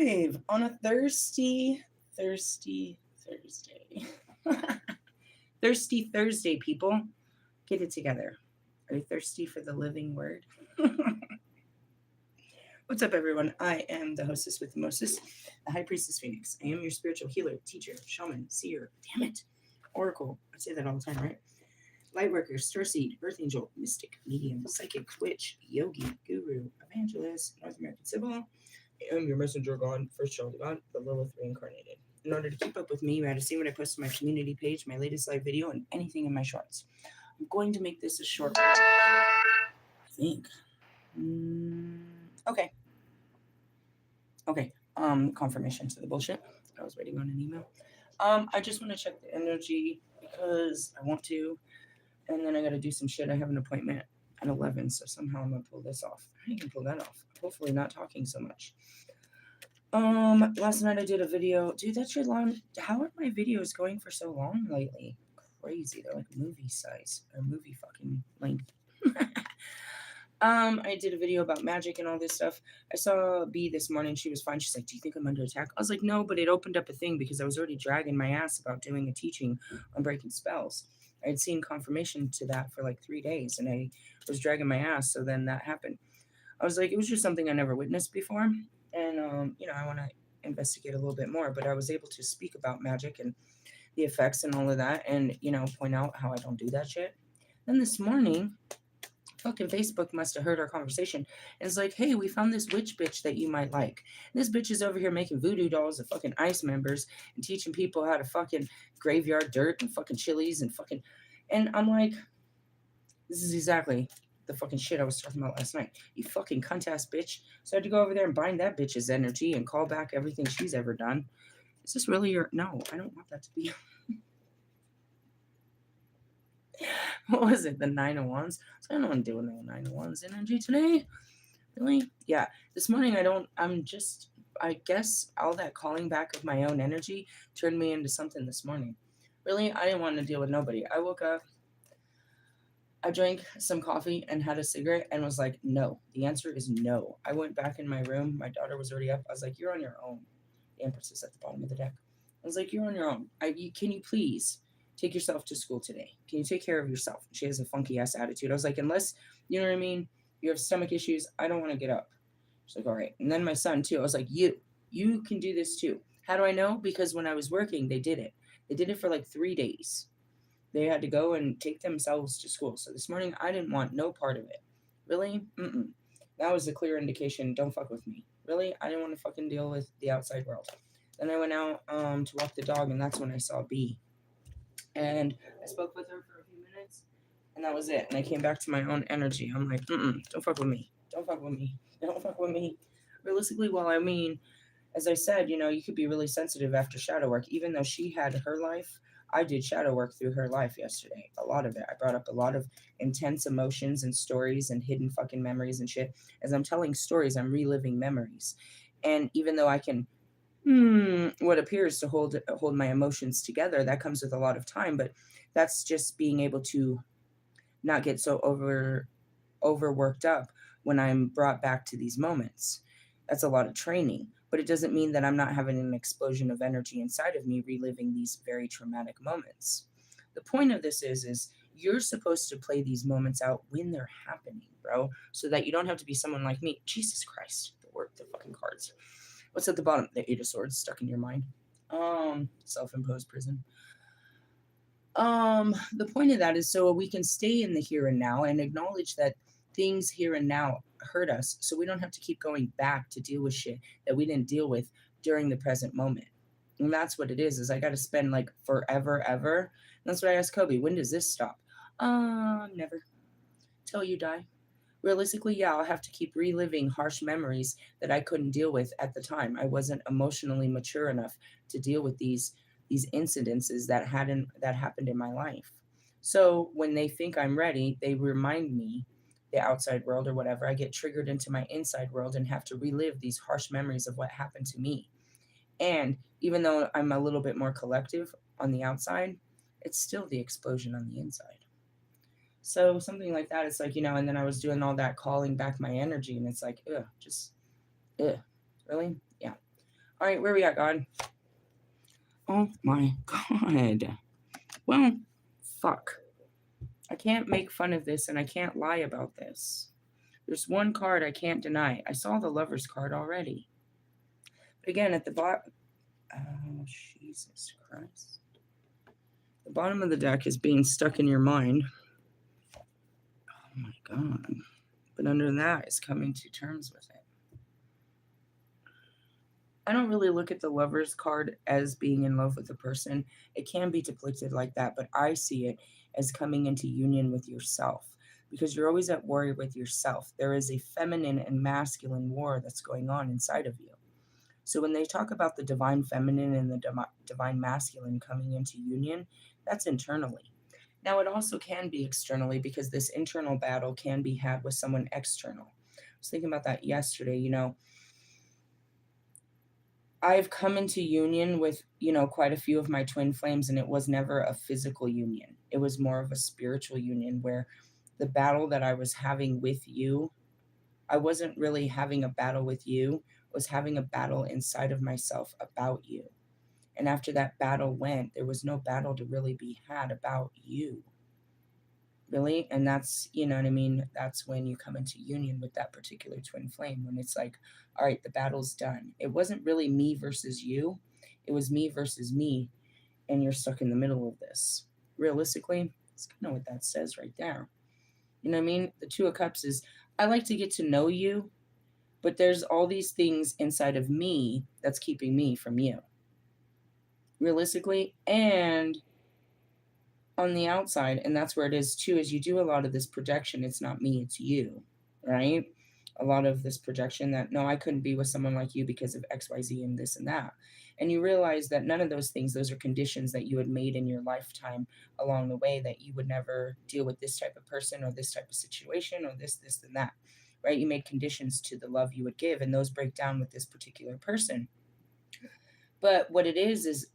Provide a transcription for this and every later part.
live on a thirsty Thursday. Thirsty Thursday, people. Get it together. Are you thirsty for the living word? What's up, everyone? I am the hostess with the mostest, the High Priestess Phoenix. I am your spiritual healer, teacher, shaman, seer, damn it, oracle. I say that all the time, right? Lightworker, Starseed, Earth Angel, Mystic, Medium, Psychic, Witch, Yogi, Guru, Evangelist, North American Sybil. I am your messenger god, first child of God, the Lilith reincarnated. In order to keep up with me, you had to see what I post on my community page, my latest live video, and anything in my shorts. I'm going to make this a short one, I think. Okay. Confirmation to the bullshit. I was waiting on an email. I just want to check the energy because I want to, and then I got to do some shit. I have an appointment at 11, so somehow I'm gonna pull this off. I can pull that off. Hopefully, not talking so much. Last night I did a video. Dude, that's your long. How are my videos going for so long lately? Crazy. They're like movie size or movie fucking length. I did a video about magic and all this stuff. I saw B this morning. She was fine. She's like, "Do you think I'm under attack?" I was like, "No," but it opened up a thing because I was already dragging my ass about doing a teaching on breaking spells. I had seen confirmation to that for like 3 days, and I was dragging my ass. So then that happened. I was like, it was just something I never witnessed before, and I want to investigate a little bit more. But I was able to speak about magic and the effects and all of that, and point out how I don't do that shit. Then this morning, fucking Facebook must have heard our conversation. And it's like, hey, we found this witch bitch that you might like. And this bitch is over here making voodoo dolls of fucking ICE members and teaching people how to fucking graveyard dirt and fucking chilies and fucking. And I'm like, this is exactly the fucking shit I was talking about last night. You fucking cunt ass bitch. So I had to go over there and bind that bitch's energy and call back everything she's ever done. Is this really your. No, I don't want that to be. What was it? The 9 of Wands? So I don't want to deal with no 9 of Wands energy today. Really? Yeah. This morning I guess all that calling back of my own energy turned me into something this morning. Really? I didn't want to deal with nobody. I woke up, I drank some coffee and had a cigarette and was like, no. The answer is no. I went back in my room. My daughter was already up. I was like, you're on your own. The Empress is at the bottom of the deck. I was like, you're on your own. Can you please take yourself to school today? Can you take care of yourself? She has a funky ass attitude. I was like, unless, you know what I mean? You have stomach issues. I don't want to get up. She's like, all right. And then my son too. I was like, you can do this too. How do I know? Because when I was working, they did it. They did it for like 3 days. They had to go and take themselves to school. So this morning, I didn't want no part of it. Really? That was a clear indication. Don't fuck with me. Really? I didn't want to fucking deal with the outside world. Then I went out to walk the dog, and that's when I saw B. And I spoke with her for a few minutes, and that was it. And I came back to my own energy. I'm like, don't fuck with me. Don't fuck with me. Don't fuck with me. Realistically, well, I mean, as I said, you could be really sensitive after shadow work. Even though she had her life, I did shadow work through her life yesterday. A lot of it. I brought up a lot of intense emotions and stories and hidden fucking memories and shit. As I'm telling stories, I'm reliving memories. And even though I can what appears to hold my emotions together, that comes with a lot of time, but that's just being able to not get so overworked up when I'm brought back to these moments. That's a lot of training, but it doesn't mean that I'm not having an explosion of energy inside of me reliving these very traumatic moments. The point of this is you're supposed to play these moments out when they're happening, bro, so that you don't have to be someone like me. Jesus Christ, the fucking cards. What's at the bottom? The 8 of Swords stuck in your mind. Self-imposed prison. The point of that is so we can stay in the here and now and acknowledge that things here and now hurt us, so we don't have to keep going back to deal with shit that we didn't deal with during the present moment. And that's what it is I got to spend like forever, ever. And that's what I asked Kobe. When does this stop? Never. Till you die. Realistically, yeah, I'll have to keep reliving harsh memories that I couldn't deal with at the time. I wasn't emotionally mature enough to deal with these incidences that happened in my life. So when they think I'm ready, they remind me, the outside world or whatever, I get triggered into my inside world and have to relive these harsh memories of what happened to me. And even though I'm a little bit more collective on the outside, it's still the explosion on the inside. So something like that, it's like, and then I was doing all that calling back my energy, and it's like, really? Yeah. All right, where we at, God? Oh my God. Well, fuck. I can't make fun of this and I can't lie about this. There's one card I can't deny. I saw the Lover's card already. But again, at the bottom. Oh, Jesus Christ. The bottom of the deck is being stuck in your mind. Oh my God. But under that is coming to terms with it. I don't really look at the Lover's card as being in love with a person. It can be depicted like that, but I see it as coming into union with yourself because you're always at war with yourself. There is a feminine and masculine war that's going on inside of you. So when they talk about the divine feminine and the divine masculine coming into union, that's internally. Now, it also can be externally because this internal battle can be had with someone external. I was thinking about that yesterday. I've come into union with, quite a few of my twin flames, and it was never a physical union. It was more of a spiritual union where the battle that I was having with you, I wasn't really having a battle with you, I was having a battle inside of myself about you. And after that battle went, there was no battle to really be had about you. Really? And that's, you know what I mean? That's when you come into union with that particular twin flame, when it's like, all right, the battle's done. It wasn't really me versus you, it was me versus me. And you're stuck in the middle of this. Realistically, it's kind of what that says right there. You know what I mean? The Two of Cups is, I like to get to know you, but there's all these things inside of me that's keeping me from you. Realistically, and on the outside, and that's where it is too, is you do a lot of this projection. It's not me, it's you, right? A lot of this projection that, no, I couldn't be with someone like you because of XYZ and this and that. And you realize that none of those things, those are conditions that you had made in your lifetime along the way, that you would never deal with this type of person or this type of situation or this, and that, right? You made conditions to the love you would give, and those break down with this particular person. But what it is,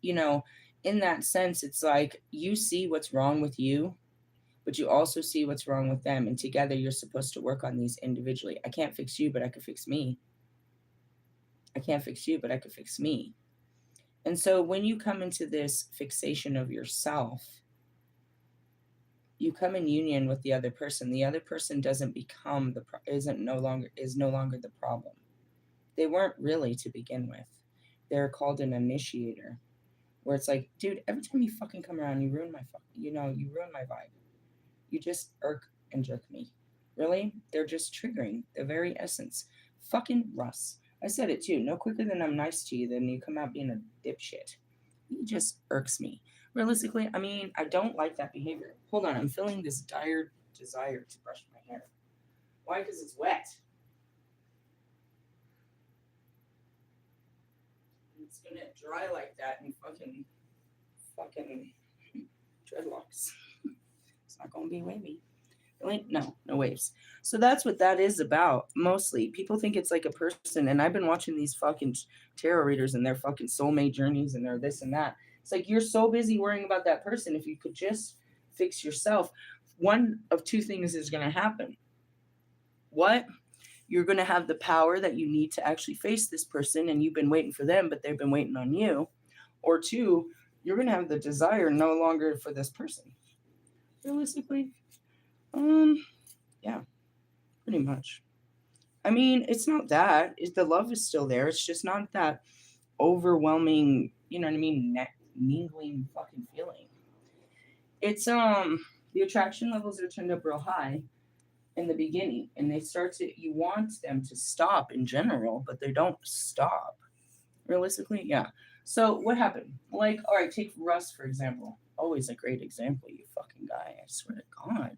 in that sense, it's like you see what's wrong with you, but you also see what's wrong with them. And together you're supposed to work on these individually. I can't fix you, but I could fix me. I can't fix you, but I could fix me. And so when you come into this fixation of yourself, you come in union with the other person. The other person doesn't become is no longer the problem. They weren't really to begin with. They're called an initiator. Where it's like, dude, every time you fucking come around, you ruin you ruin my vibe. You just irk and jerk me. Really? They're just triggering the very essence. Fucking Russ. I said it too. No quicker than I'm nice to you, then you come out being a dipshit. He just irks me. Realistically, I mean, I don't like that behavior. Hold on, I'm feeling this dire desire to brush my hair. Why? Because it's wet. It's gonna dry like that and fucking dreadlocks. It's not gonna be wavy. Really? No waves. So that's what that is about. Mostly, people think it's like a person, and I've been watching these fucking tarot readers and their fucking soulmate journeys and their this and that. It's like you're so busy worrying about that person. If you could just fix yourself, one of two things is gonna happen. What? You're going to have the power that you need to actually face this person, and you've been waiting for them, but they've been waiting on you. Or two, you're going to have the desire no longer for this person. Realistically, yeah, pretty much. I mean, it's not that. The love is still there. It's just not that overwhelming, you know what I mean, mingling fucking feeling. It's the attraction levels are turned up real high in the beginning, and you want them to stop in general, but they don't stop. Realistically, yeah. So what happened? Like, all right, take Russ for example. Always a great example, you fucking guy. I swear to God.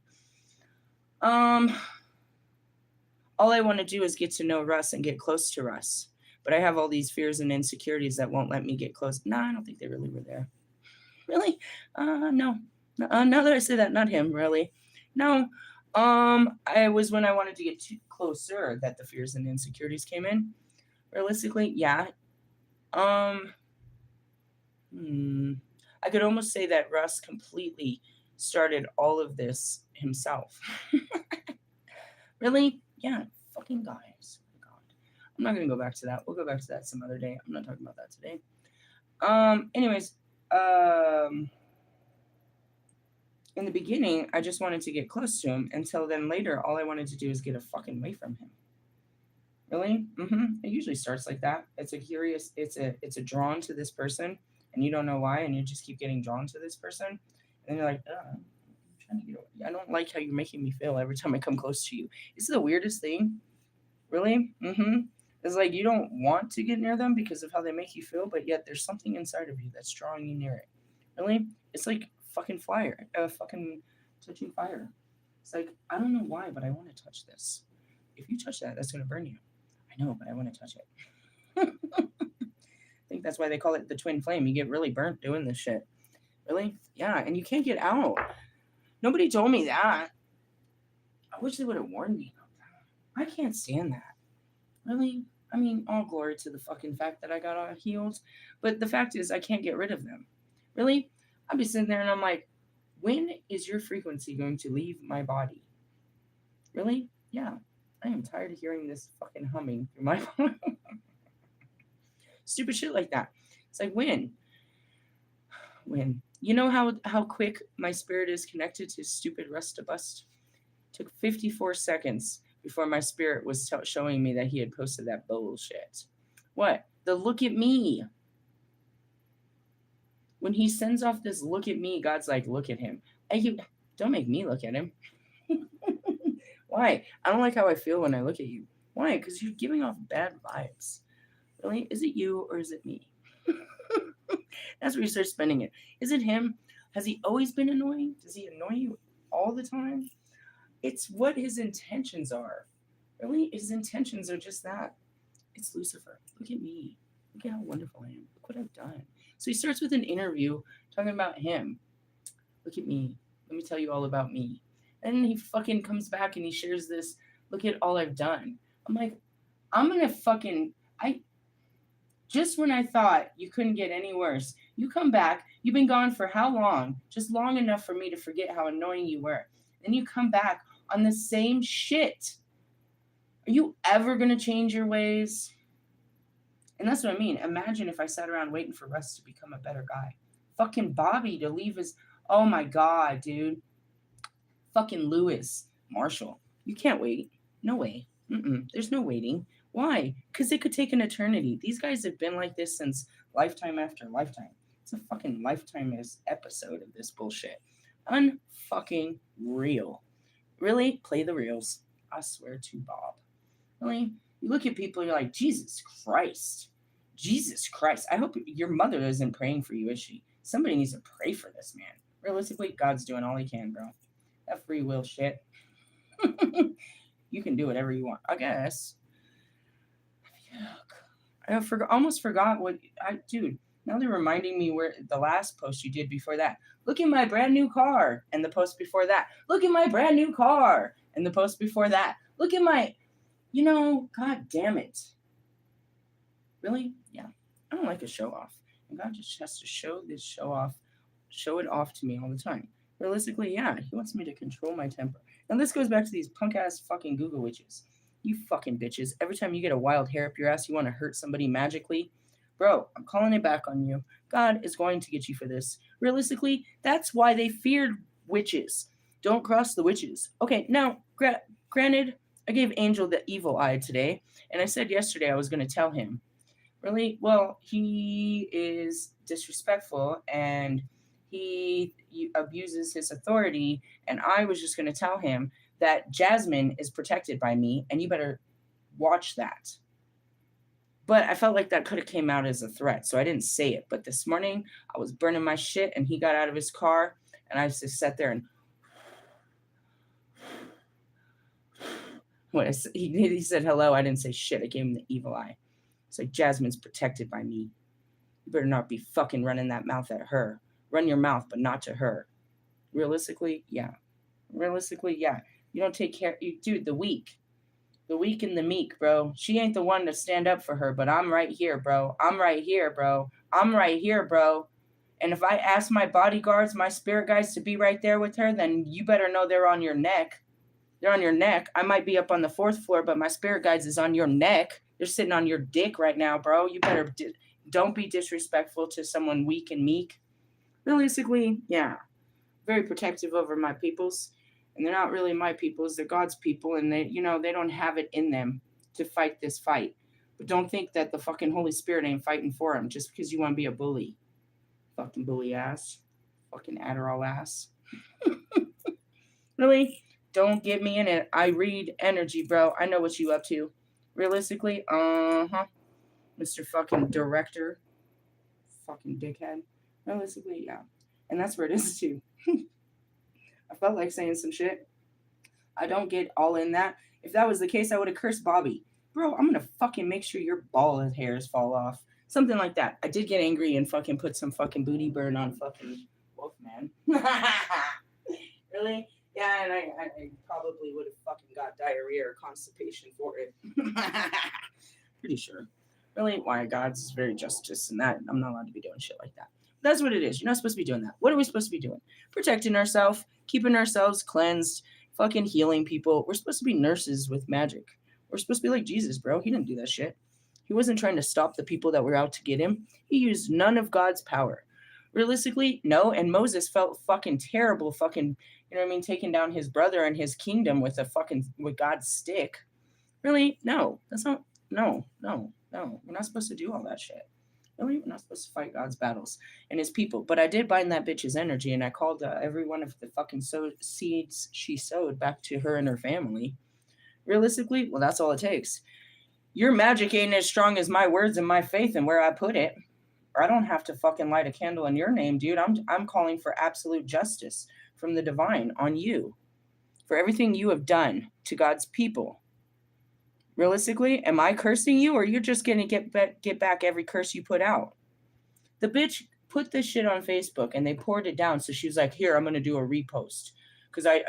All I want to do is get to know Russ and get close to Russ. But I have all these fears and insecurities that won't let me get close. No, I don't think they really were there. Really? No. Now that I say that, not him, really. No. I was when I wanted to get closer that the fears and insecurities came in. Realistically, yeah. I could almost say that Russ completely started all of this himself. Really? Yeah. Fucking guys. I'm not going to go back to that. We'll go back to that some other day. I'm not talking about that today. Anyways, in the beginning, I just wanted to get close to him until then later, all I wanted to do is get a fucking way from him. Really? It usually starts like that. It's a curious, it's a drawn to this person and you don't know why and you just keep getting drawn to this person. And you're like, I'm trying to get away. I don't like how you're making me feel every time I come close to you. It's the weirdest thing. Really? It's like you don't want to get near them because of how they make you feel, but yet there's something inside of you that's drawing you near it. Really? It's like fucking fucking touching fire. It's like, I don't know why, but I want to touch this. If you touch that, that's going to burn you. I know, but I want to touch it. I think that's why they call it the twin flame. You get really burnt doing this shit. Really? Yeah, and you can't get out. Nobody told me that. I wish they would have warned me about that. I can't stand that. Really? I mean, all glory to the fucking fact that I got healed. But the fact is, I can't get rid of them. Really? I'll be sitting there and I'm like, when is your frequency going to leave my body? Really? Yeah. I am tired of hearing this fucking humming through my phone. Stupid shit like that. It's like, when? When? You know how quick my spirit is connected to stupid Rust Bust? Took 54 seconds before my spirit was showing me that he had posted that bullshit. What? The look at me. When he sends off this look at me, God's like, look at him. Don't make me look at him. Why? I don't like how I feel when I look at you. Why? Because you're giving off bad vibes. Really? Is it you or is it me? That's where you start spending it. Is it him? Has he always been annoying? Does he annoy you all the time? It's what his intentions are. Really? His intentions are just that. It's Lucifer. Look at me. Look at how wonderful I am. Look what I've done. So he starts with an interview talking about him. Look at me. Let me tell you all about me. And then he fucking comes back and he shares this. Look at all I've done. I'm like, I'm going to fucking... Just when I thought you couldn't get any worse, you come back. You've been gone for how long? Just long enough for me to forget how annoying you were. Then you come back on the same shit. Are you ever going to change your ways? And that's what I mean. Imagine if I sat around waiting for Russ to become a better guy. Fucking Bobby to leave his... Oh my God, dude. Fucking Lewis. Marshall. You can't wait. No way. There's no waiting. Why? Because it could take an eternity. These guys have been like this since lifetime after lifetime. It's a fucking lifetime episode of this bullshit. Unfucking real. Really? Play the reels. I swear to Bob. Really? You look at people, you're like, Jesus Christ. Jesus Christ. I hope your mother isn't praying for you, is she? Somebody needs to pray for this man. Realistically, God's doing all he can, bro. That free will shit. You can do whatever you want, I guess. I almost forgot what dude. Now they're reminding me where the last post you did before that. Look at my brand new car, and the post before that. Look at my brand new car, and the post before that. Look at my, God damn it. Really? Yeah. I don't like a show off, and God just has to show it off to me all the time. Realistically, yeah, he wants me to control my temper. And this goes back to these punk ass fucking Google witches. You fucking bitches. Every time you get a wild hair up your ass, you want to hurt somebody magically. Bro, I'm calling it back on you. God is going to get you for this. Realistically, that's why they feared witches. Don't cross the witches. Okay, now, granted, I gave Angel the evil eye today, and I said yesterday I was going to tell him. Really? Well, he is disrespectful, and he abuses his authority, and I was just going to tell him that Jasmine is protected by me, and you better watch that. But I felt like that could have came out as a threat, so I didn't say it. But this morning, I was burning my shit, and he got out of his car, and I just sat there and... When he said hello, I didn't say shit. I gave him the evil eye. It's like, Jasmine's protected by me. You better not be fucking running that mouth at her. Run your mouth, but not to her. Realistically, yeah. You don't take care... Dude, the weak and the meek, bro. She ain't the one to stand up for her, but I'm right here, bro. I'm right here, bro. And if I ask my bodyguards, my spirit guides to be right there with her, then you better know they're on your neck. They're on your neck. I might be up on the 4th floor, but my spirit guides is on your neck. They're sitting on your dick right now, bro. You better don't be disrespectful to someone weak and meek. Realistically, yeah, very protective over my peoples, and they're not really my peoples. They're God's people, and they don't have it in them to fight this fight. But don't think that the fucking Holy Spirit ain't fighting for them just because you want to be a bully. Fucking bully ass. Fucking Adderall ass. Really? Don't get me in it. I read energy, bro. I know what you up to. Realistically, Mr. fucking director. Fucking dickhead. Realistically, yeah. And that's where it is too. I felt like saying some shit. I don't get all in that. If that was the case, I would have cursed Bobby. Bro, I'm gonna fucking make sure your bald hairs fall off. Something like that. I did get angry and fucking put some fucking booty burn on fucking Wolfman. Really? Yeah, and I probably would have fucking got diarrhea or constipation for it. Pretty sure. Really? Why? God's very justice and that. I'm not allowed to be doing shit like that. That's what it is. You're not supposed to be doing that. What are we supposed to be doing? Protecting ourselves, keeping ourselves cleansed, fucking healing people. We're supposed to be nurses with magic. We're supposed to be like Jesus, bro. He didn't do that shit. He wasn't trying to stop the people that were out to get him. He used none of God's power. Realistically, no. And Moses felt fucking terrible, fucking, taking down his brother and his kingdom with God's stick. Really? No. That's not. No. We're not supposed to do all that shit. Really? We're not supposed to fight God's battles and his people. But I did bind that bitch's energy, and I called every one of the fucking seeds she sowed back to her and her family. Realistically, well, that's all it takes. Your magic ain't as strong as my words and my faith and where I put it. Or I don't have to fucking light a candle in your name, dude. I'm calling for absolute justice from the divine on you for everything you have done to God's people. Realistically, am I cursing you, or you're just gonna get back every curse you put out? The bitch put this shit on Facebook and they poured it down. So she was like, "Here, I'm gonna do a repost because I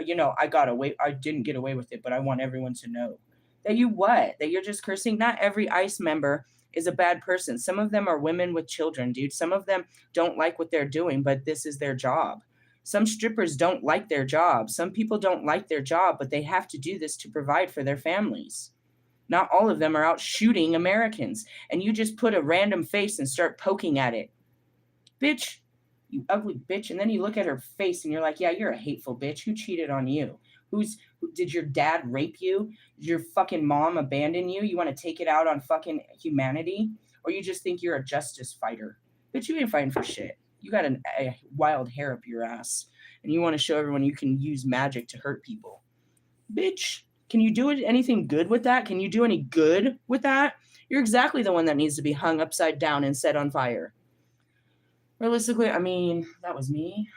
got away. I didn't get away with it, but I want everyone to know that you're just cursing. Not every ICE member is a bad person. Some of them are women with children, dude. Some of them don't like what they're doing, but this is their job. Some strippers don't like their job. Some people don't like their job, but they have to do this to provide for their families. Not all of them are out shooting Americans. And you just put a random face and start poking at it. Bitch, you ugly bitch. And then you look at her face and you're like, yeah, you're a hateful bitch. Who cheated on you? Did your dad rape you? Did your fucking mom abandon you? You want to take it out on fucking humanity? Or you just think you're a justice fighter? Bitch, you ain't fighting for shit. You got a wild hair up your ass. And you want to show everyone you can use magic to hurt people. Bitch. Can you do anything good with that? Can you do any good with that? You're exactly the one that needs to be hung upside down and set on fire. Realistically, I mean, that was me.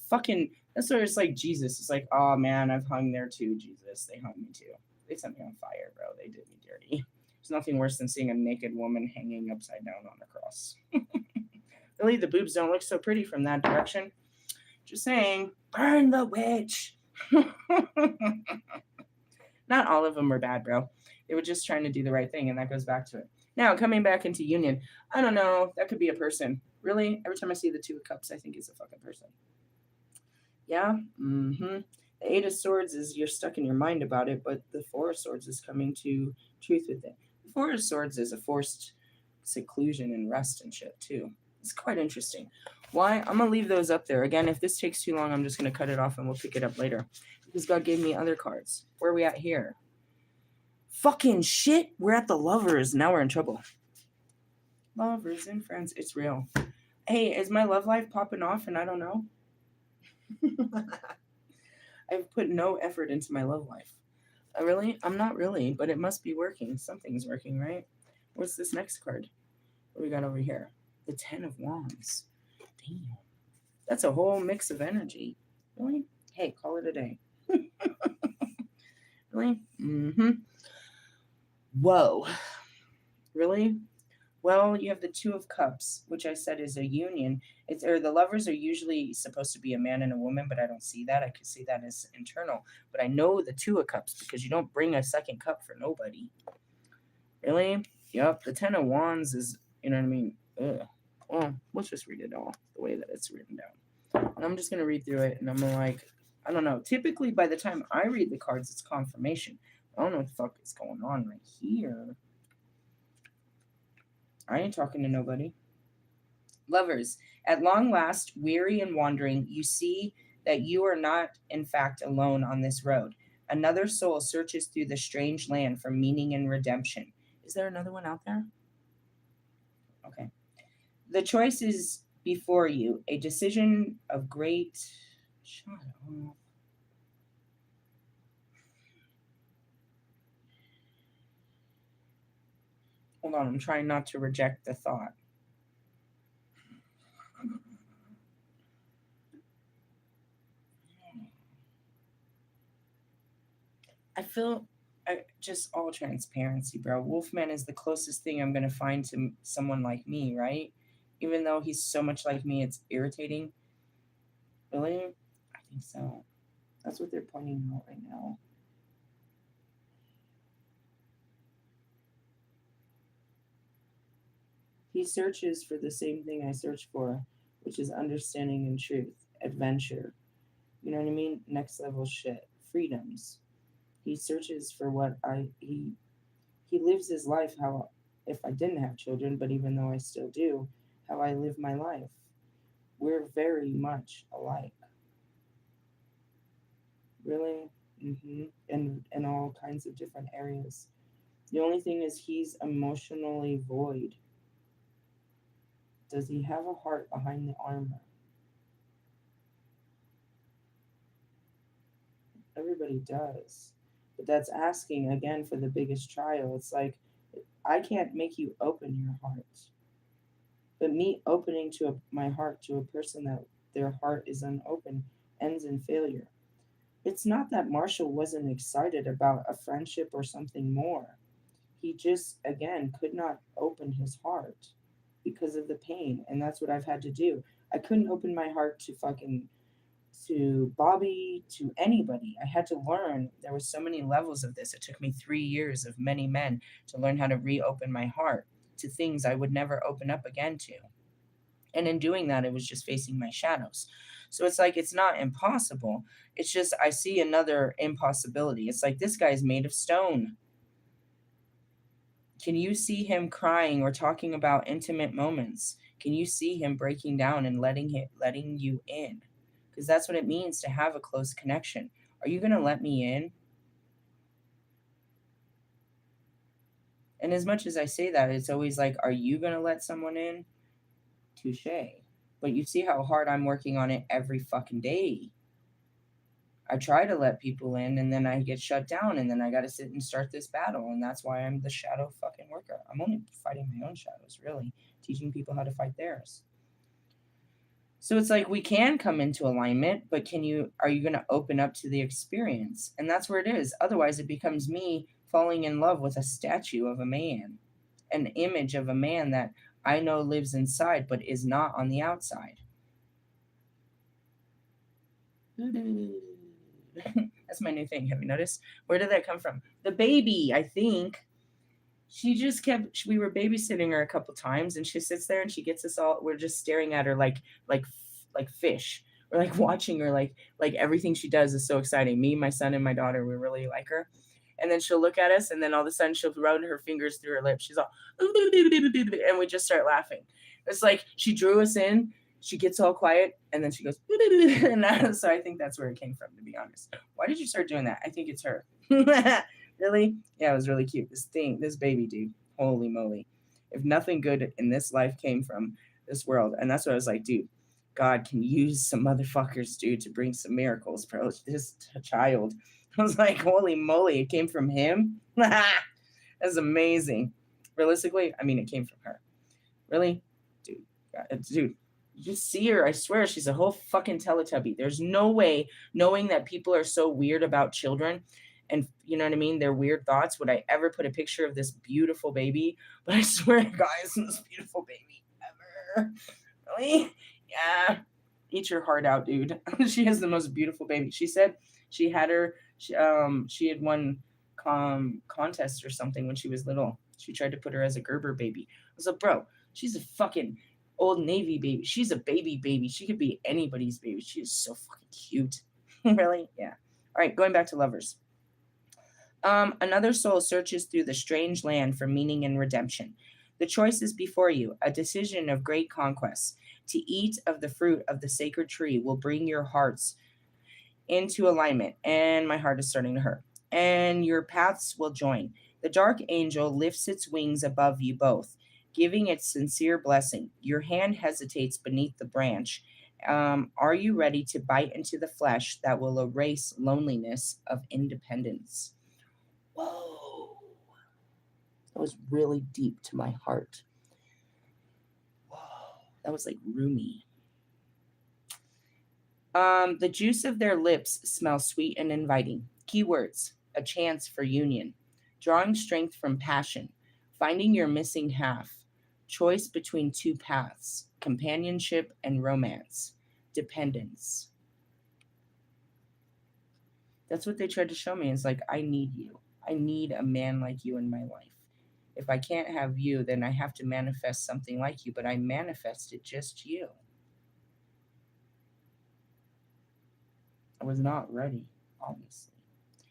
Fucking, that's sort of it's like Jesus. It's like, oh man, I've hung there too, Jesus. They hung me too. They set me on fire, bro. They did me dirty. There's nothing worse than seeing a naked woman hanging upside down on a cross. Really, the boobs don't look so pretty from that direction. Just saying, burn the witch. Not all of them were bad, bro. They were just trying to do the right thing, and that goes back to it. Now, coming back into union, I don't know. That could be a person. Really? Every time I see the Two of Cups, I think it's a fucking person. Yeah? Mm-hmm. The Eight of Swords is you're stuck in your mind about it, but the Four of Swords is coming to truth with it. The Four of Swords is a forced seclusion and rest and shit, too. It's quite interesting. Why? I'm going to leave those up there. Again, if this takes too long, I'm just going to cut it off and we'll pick it up later. Because God gave me other cards. Where are we at here? Fucking shit. We're at the Lovers. Now we're in trouble. Lovers and friends. It's real. Hey, is my love life popping off and I don't know? I've put no effort into my love life. Really? I'm not really, but it must be working. Something's working, right? What's this next card? What do we got over here? The Ten of Wands. Damn. That's a whole mix of energy. Really? Hey, call it a day. Really? Mm-hmm. Whoa. Really? Well, you have the Two of Cups, which I said is a union. The lovers are usually supposed to be a man and a woman, but I don't see that. I could see that as internal. But I know the Two of Cups because you don't bring a second cup for nobody. Really? Yep. The Ten of Wands is, you know what I mean? Ugh. Well, let's just read it all the way that it's written down. And I'm just going to read through it, and I'm going to I don't know. Typically, by the time I read the cards, it's confirmation. I don't know what the fuck is going on right here. I ain't talking to nobody. Lovers, at long last, weary and wandering, you see that you are not, in fact, alone on this road. Another soul searches through the strange land for meaning and redemption. Is there another one out there? Okay. The choice is before you, a decision of great. Shut up. Hold on, I'm trying not to reject the thought. I feel just all transparency, bro. Wolfman is the closest thing I'm going to find to someone like me, right? Even though he's so much like me, it's irritating. Really? I think so. That's what they're pointing out right now. He searches for the same thing I search for, which is understanding and truth, adventure. You know what I mean? Next level shit, freedoms. He searches for what he lives his life how if I didn't have children, but even though I still do, how I live my life. We're very much alike. Really? In all kinds of different areas. The only thing is he's emotionally void. Does he have a heart behind the armor? Everybody does. But that's asking again for the biggest trial. It's like, I can't make you open your heart. But me opening my heart to a person that their heart is unopened ends in failure. It's not that Marshall wasn't excited about a friendship or something more. He just, again, could not open his heart because of the pain. And that's what I've had to do. I couldn't open my heart to Bobby, to anybody. I had to learn. There were so many levels of this. It took me 3 years of many men to learn how to reopen my heart to things I would never open up again to. And in doing that, it was just facing my shadows. So it's like, it's not impossible. It's just, I see another impossibility. It's like, this guy's made of stone. Can you see him crying or talking about intimate moments? Can you see him breaking down and letting you in? Because that's what it means to have a close connection. Are you going to let me in? And as much as I say that, it's always like, are you going to let someone in? Touche. But you see how hard I'm working on it every fucking day. I try to let people in and then I get shut down and then I got to sit and start this battle. And that's why I'm the shadow fucking worker. I'm only fighting my own shadows, really, teaching people how to fight theirs. So it's like, we can come into alignment, but are you going to open up to the experience? And that's where it is. Otherwise, it becomes me falling in love with a statue of a man, an image of a man that I know lives inside, but is not on the outside. That's my new thing. Have you noticed? Where did that come from? The baby, I think. She just we were babysitting her a couple times and she sits there and she gets us all, we're just staring at her like fish. We're like watching her, like everything she does is so exciting. Me, my son, and my daughter, we really like her. And then she'll look at us and then all of a sudden she'll run her fingers through her lips. She's all, and we just start laughing. It's like she drew us in, she gets all quiet, and then she goes, and so I think that's where it came from, to be honest. Why did you start doing that? I think it's her. Really? Yeah, it was really cute. This baby, dude, holy moly. If nothing good in this life came from this world, and that's what I was like, dude, God can use some motherfuckers, dude, to bring some miracles, bro. This child. I was like, holy moly, it came from him? That's amazing. Realistically, I mean, it came from her. Really? Dude, you see her, I swear, she's a whole fucking Teletubby. There's no way, knowing that people are so weird about children and, you know what I mean, their weird thoughts, would I ever put a picture of this beautiful baby? But I swear, guys, this beautiful baby ever. Really? Yeah. Eat your heart out, dude. She has the most beautiful baby. She said she had she had won contest or something when she was little. She tried to put her as a Gerber baby. I was like, bro, she's a fucking Old Navy baby. She's a baby. She could be anybody's baby. She is so fucking cute. Really? Yeah. All right, going back to lovers. Another soul searches through the strange land for meaning and redemption. The choice is before you, a decision of great conquest. To eat of the fruit of the sacred tree will bring your hearts into alignment, and my heart is starting to hurt. And your paths will join. The dark angel lifts its wings above you both, giving its sincere blessing. Your hand hesitates beneath the branch. Are you ready to bite into the flesh that will erase loneliness of independence? Whoa. That was really deep to my heart. Whoa. That was like roomy. The juice of their lips smells sweet and inviting. Keywords: a chance for union, drawing strength from passion, finding your missing half, choice between two paths, companionship and romance, dependence. That's what they tried to show me. It's like, I need you. I need a man like you in my life. If I can't have you, then I have to manifest something like you, but I manifested just you. I was not ready, obviously.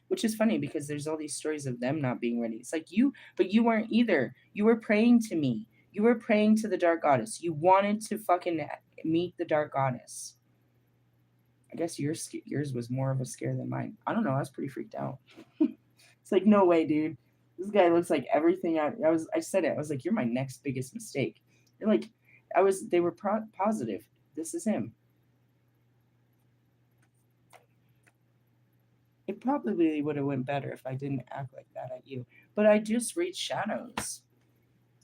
Which is funny because there's all these stories of them not being ready. It's like but you weren't either. You were praying to me. You were praying to the dark goddess. You wanted to fucking meet the dark goddess. I guess yours was more of a scare than mine. I don't know. I was pretty freaked out. It's like, no way, dude. This guy looks like everything. I said it. I was like, you're my next biggest mistake. They're like, they were positive. This is him. It probably would have went better if I didn't act like that at you. But I just read shadows.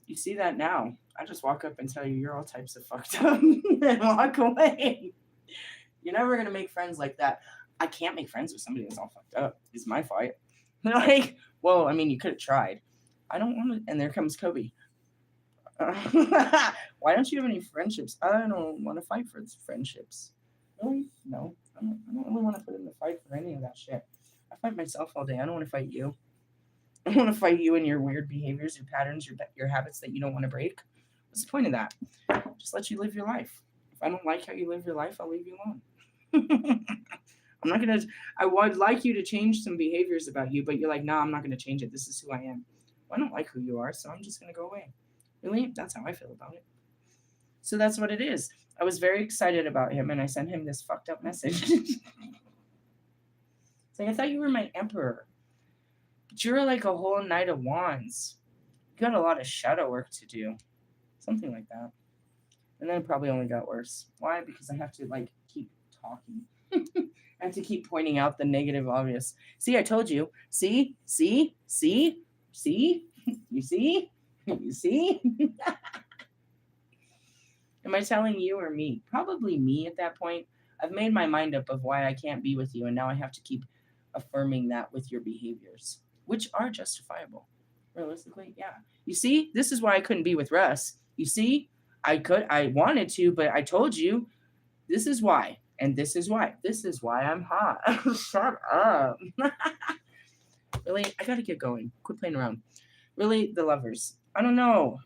You see that now. I just walk up and tell you you're all types of fucked up and walk away. You're never going to make friends like that. I can't make friends with somebody that's all fucked up. It's my fight. They're like, well, I mean, you could have tried. I don't want to. And there comes Kobe. Why don't you have any friendships? I don't want to fight for friendships. Really? No. I don't really want to put in the fight for any of that shit. I fight myself all day. I don't want to fight you. I don't want to fight you and your weird behaviors, your patterns, your habits that you don't want to break. What's the point of that? Just let you live your life. If I don't like how you live your life, I'll leave you alone. I'm not going to, I would like you to change some behaviors about you, but you're like, no, I'm not going to change it. This is who I am. Well, I don't like who you are, so I'm just going to go away. Really? That's how I feel about it. So that's what it is. I was very excited about him, and I sent him this fucked up message. It's like, I thought you were my emperor. But you're like a whole Knight of Wands. You got a lot of shadow work to do. Something like that. And then it probably only got worse. Why? Because I have to, like, keep talking. I have to keep pointing out the negative obvious. See, I told you. See? See? See? See? You see? You see? Am I telling you or me? Probably me at that point. I've made my mind up of why I can't be with you, and now I have to keep affirming that with your behaviors, which are justifiable. Realistically, yeah. You see, this is why I couldn't be with Russ. You see, I wanted to, but I told you, this is why, and this is why. This is why I'm hot. Shut up. Really, I gotta get going. Quit playing around. Really, the lovers. I don't know.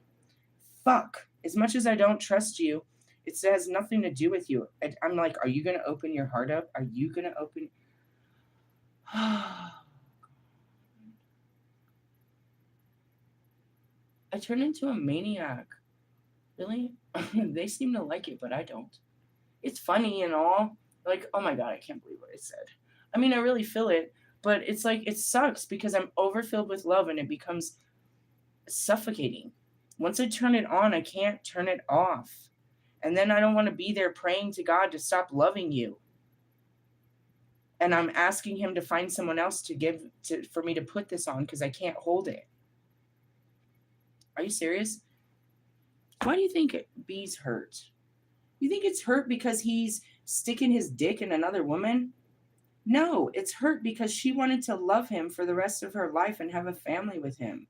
Fuck. As much as I don't trust you, it has nothing to do with you. I'm like, are you going to open your heart up? Are you going to open? I turn into a maniac. Really? They seem to like it, but I don't. It's funny and all. Like, oh my God, I can't believe what I said. I mean, I really feel it, but it's like, it sucks because I'm overfilled with love and it becomes suffocating. Once I turn it on, I can't turn it off. And then I don't want to be there praying to God to stop loving you. And I'm asking him to find someone else for me to put this on because I can't hold it. Are you serious? Why do you think B's hurt? You think it's hurt because he's sticking his dick in another woman? No, it's hurt because she wanted to love him for the rest of her life and have a family with him.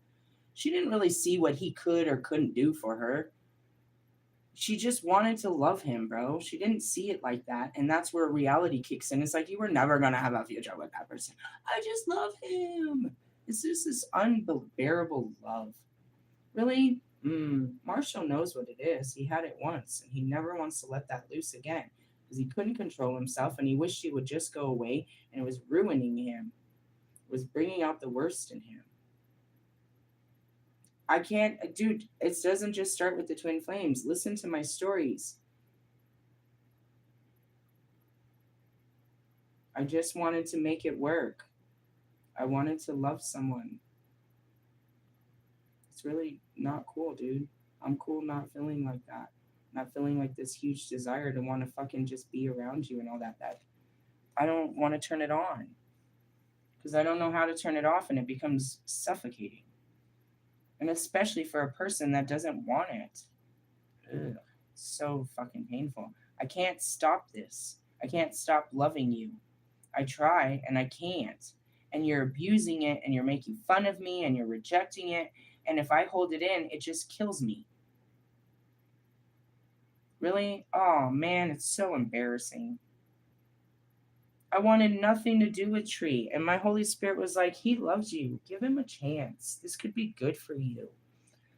She didn't really see what he could or couldn't do for her. She just wanted to love him, bro. She didn't see it like that. And that's where reality kicks in. It's like, you were never going to have a future with that person. I just love him. It's just this unbearable love. Really? Marshall knows what it is. He had it once, and he never wants to let that loose again. because he couldn't control himself and he wished he would just go away, and it was ruining him. It was bringing out the worst in him. I can't, dude, it doesn't just start with the twin flames. Listen to my stories. I just wanted to make it work. I wanted to love someone. It's really not cool, dude. I'm cool not feeling like that. Not feeling like this huge desire to want to fucking just be around you and all that. That I don't want to turn it on because I don't know how to turn it off, and it becomes suffocating. And especially for a person that doesn't want it. Ugh, so fucking painful. I can't stop this. I can't stop loving you. I try and I can't. And you're abusing it and you're making fun of me and you're rejecting it. And if I hold it in, it just kills me. Really? Oh man, it's so embarrassing. I wanted nothing to do with Tree. And my Holy Spirit was like, he loves you. Give him a chance. This could be good for you.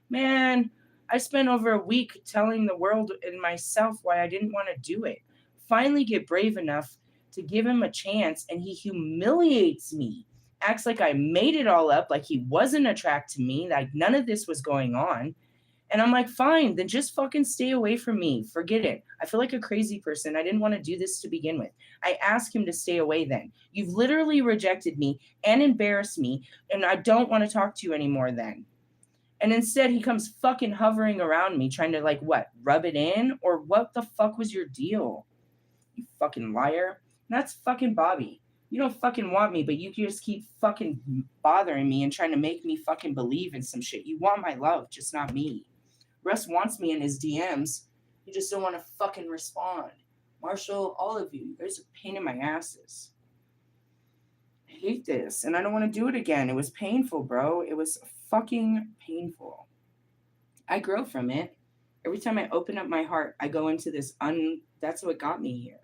Man, I spent over a week telling the world and myself why I didn't want to do it. Finally get brave enough to give him a chance, and he humiliates me. Acts like I made it all up, like he wasn't attracted to me, like none of this was going on. And I'm like, fine, then just fucking stay away from me. Forget it. I feel like a crazy person. I didn't want to do this to begin with. I asked him to stay away then. You've literally rejected me and embarrassed me, and I don't want to talk to you anymore then. And instead, he comes fucking hovering around me, trying to, like, what, rub it in? Or what the fuck was your deal? You fucking liar. And that's fucking Bobby. You don't fucking want me, but you just keep fucking bothering me and trying to make me fucking believe in some shit. You want my love, just not me. Russ wants me in his DMs. You just don't want to fucking respond. Marshall, all of you guys are a pain in my asses. I hate this, and I don't want to do it again. It was painful, bro. It was fucking painful. I grow from it. Every time I open up my heart, I go into this that's what got me here,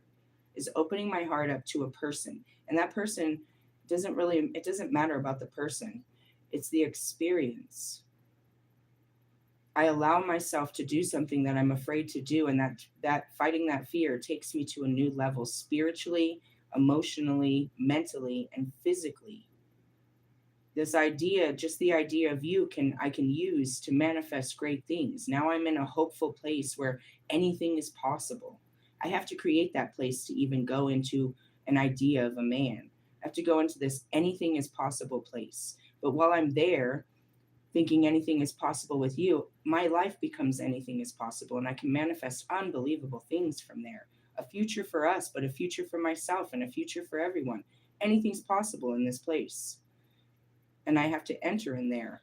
is opening my heart up to a person. And that person it doesn't matter about the person. It's the experience. I allow myself to do something that I'm afraid to do, and that fighting that fear takes me to a new level spiritually, emotionally, mentally, and physically. This idea, just the idea of I can use to manifest great things. Now I'm in a hopeful place where anything is possible. I have to create that place to even go into an idea of a man. I have to go into this anything is possible place. But while I'm there, thinking anything is possible with you, my life becomes anything is possible, and I can manifest unbelievable things from there. A future for us, but a future for myself and a future for everyone. Anything's possible in this place. And I have to enter in there.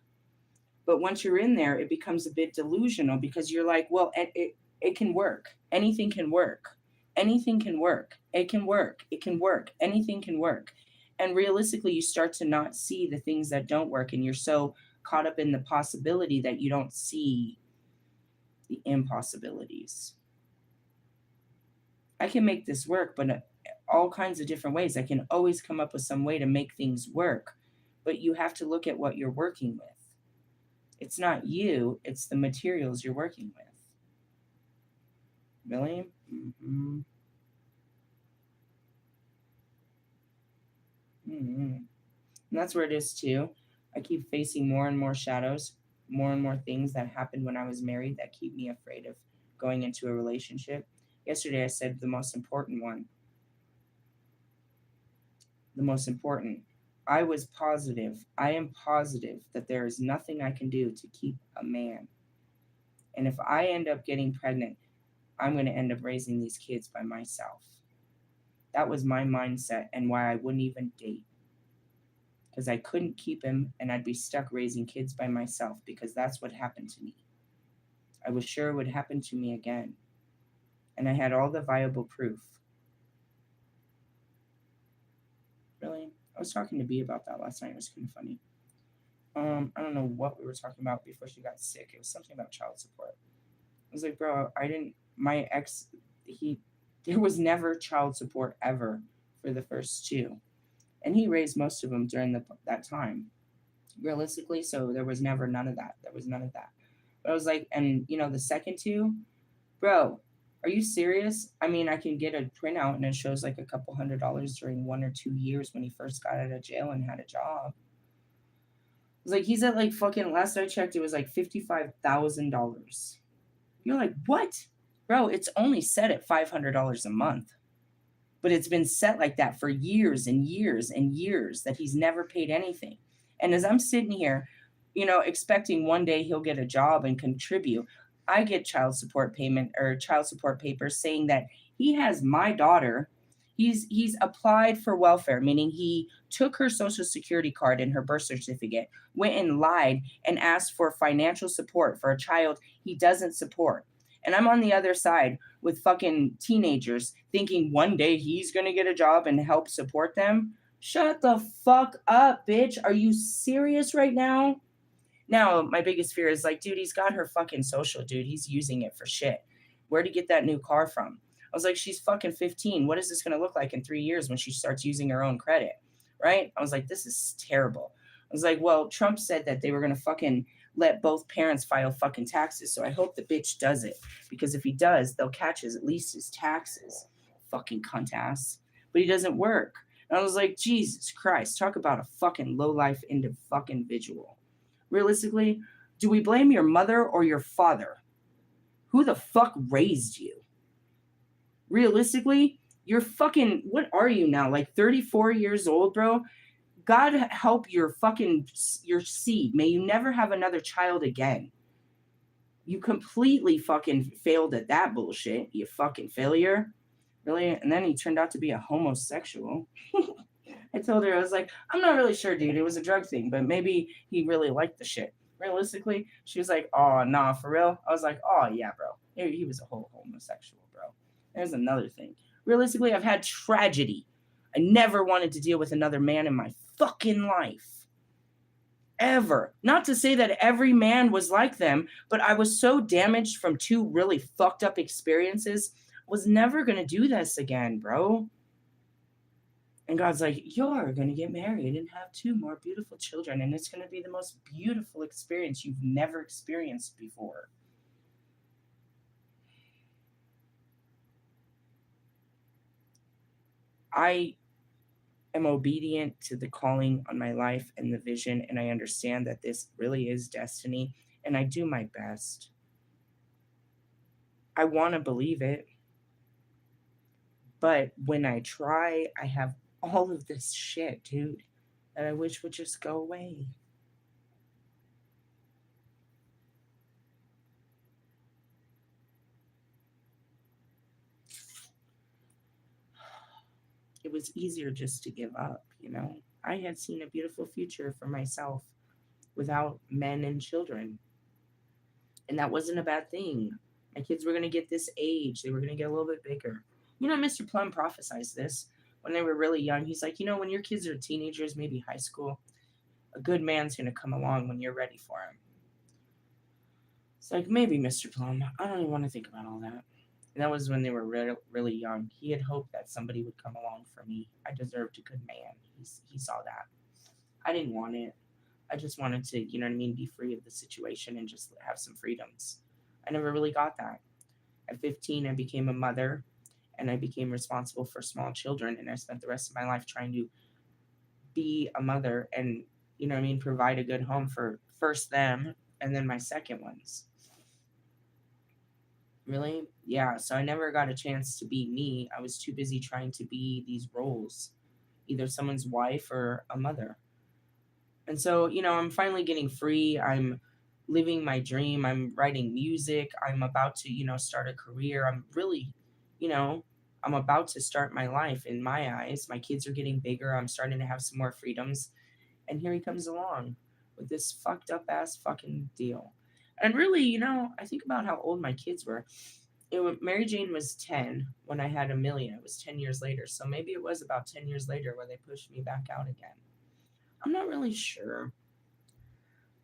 But once you're in there, it becomes a bit delusional because you're like, well, it can work. Anything can work. Anything can work. It can work. It can work. Anything can work. And realistically, you start to not see the things that don't work, and you're so caught up in the possibility that you don't see the impossibilities. I can make this work, but all kinds of different ways. I can always come up with some way to make things work, but you have to look at what you're working with. It's not you, it's the materials you're working with. Really? Mm-hmm. Mm-hmm. And that's where it is too. I keep facing more and more shadows, more and more things that happened when I was married that keep me afraid of going into a relationship. Yesterday I said the most important one. The most important. I was positive. I am positive that there is nothing I can do to keep a man. And if I end up getting pregnant, I'm going to end up raising these kids by myself. That was my mindset and why I wouldn't even date. Because I couldn't keep him and I'd be stuck raising kids by myself because that's what happened to me. I was sure it would happen to me again. And I had all the viable proof. Really? I was talking to B about that last night. It was kind of funny. I don't know what we were talking about before she got sick. It was something about child support. I was like, bro, my ex, there was never child support ever for the first two. And he raised most of them during that time, realistically. So there was never none of that. There was none of that. But I was like, and the second two, bro, Are you serious? I mean, I can get a printout and it shows like a couple $100 during 1 or 2 years when he first got out of jail and had a job. It's like he's at like fucking last I checked, it was like $55,000. You're like, what? Bro, it's only set at $500 a month. But it's been set like that for years and years and years that he's never paid anything. And as I'm sitting here, expecting one day he'll get a job and contribute, I get child support payment or child support papers saying that he has my daughter. He's applied for welfare, meaning he took her social security card and her birth certificate, went and lied and asked for financial support for a child he doesn't support. And I'm on the other side with fucking teenagers thinking one day he's going to get a job and help support them. Shut the fuck up, bitch. Are you serious right now? Now, my biggest fear is like, dude, he's got her fucking social, dude. He's using it for shit. Where'd he get that new car from? I was like, she's fucking 15. What is this going to look like in 3 years when she starts using her own credit? Right? I was like, this is terrible. I was like, well, Trump said that they were going to fucking let both parents file fucking taxes. So I hope the bitch does it. Because if he does, they'll catch at least his taxes. Fucking cunt ass. But he doesn't work. And I was like, Jesus Christ, talk about a fucking low-life individual. Realistically, do we blame your mother or your father? Who the fuck raised you? Realistically, you're fucking, what are you now? Like 34 years old, bro? God help your seed. May you never have another child again. You completely fucking failed at that bullshit, you fucking failure. Really? And then he turned out to be a homosexual. I told her, I was like, I'm not really sure, dude. It was a drug thing, but maybe he really liked the shit. Realistically, she was like, oh, nah, for real? I was like, oh, yeah, bro. He was a whole homosexual, bro. There's another thing. Realistically, I've had tragedy. I never wanted to deal with another man in my fucking life. Ever. Not to say that every man was like them, but I was so damaged from 2 really fucked up experiences. I was never going to do this again, bro. And God's like, you're going to get married and have 2 more beautiful children. And it's going to be the most beautiful experience you've never experienced before. I am obedient to the calling on my life and the vision. And I understand that this really is destiny. And I do my best. I want to believe it. But when I try, I have all of this shit, dude, that I wish would just go away. It was easier just to give up, I had seen a beautiful future for myself without men and children. And that wasn't a bad thing. My kids were going to get this age. They were going to get a little bit bigger. Mr. Plum prophesied this when they were really young. He's like, when your kids are teenagers, maybe high school, a good man's going to come along when you're ready for him. It's like, maybe, Mr. Plum. I don't even want to think about all that. And that was when they were really young. He had hoped that somebody would come along for me. I deserved a good man. He saw that. I didn't want it. I just wanted to, be free of the situation and just have some freedoms. I never really got that. At 15, I became a mother and I became responsible for small children. And I spent the rest of my life trying to be a mother and, provide a good home for first them and then my second ones. Really? Yeah. So I never got a chance to be me. I was too busy trying to be these roles, either someone's wife or a mother. And so, I'm finally getting free. I'm living my dream. I'm writing music. I'm about to, start a career. I'm really, I'm about to start my life in my eyes. My kids are getting bigger. I'm starting to have some more freedoms. And here he comes along with this fucked up ass fucking deal. And really, I think about how old my kids were. Mary Jane was 10 when I had Amelia. It was 10 years later. So maybe it was about 10 years later where they pushed me back out again. I'm not really sure.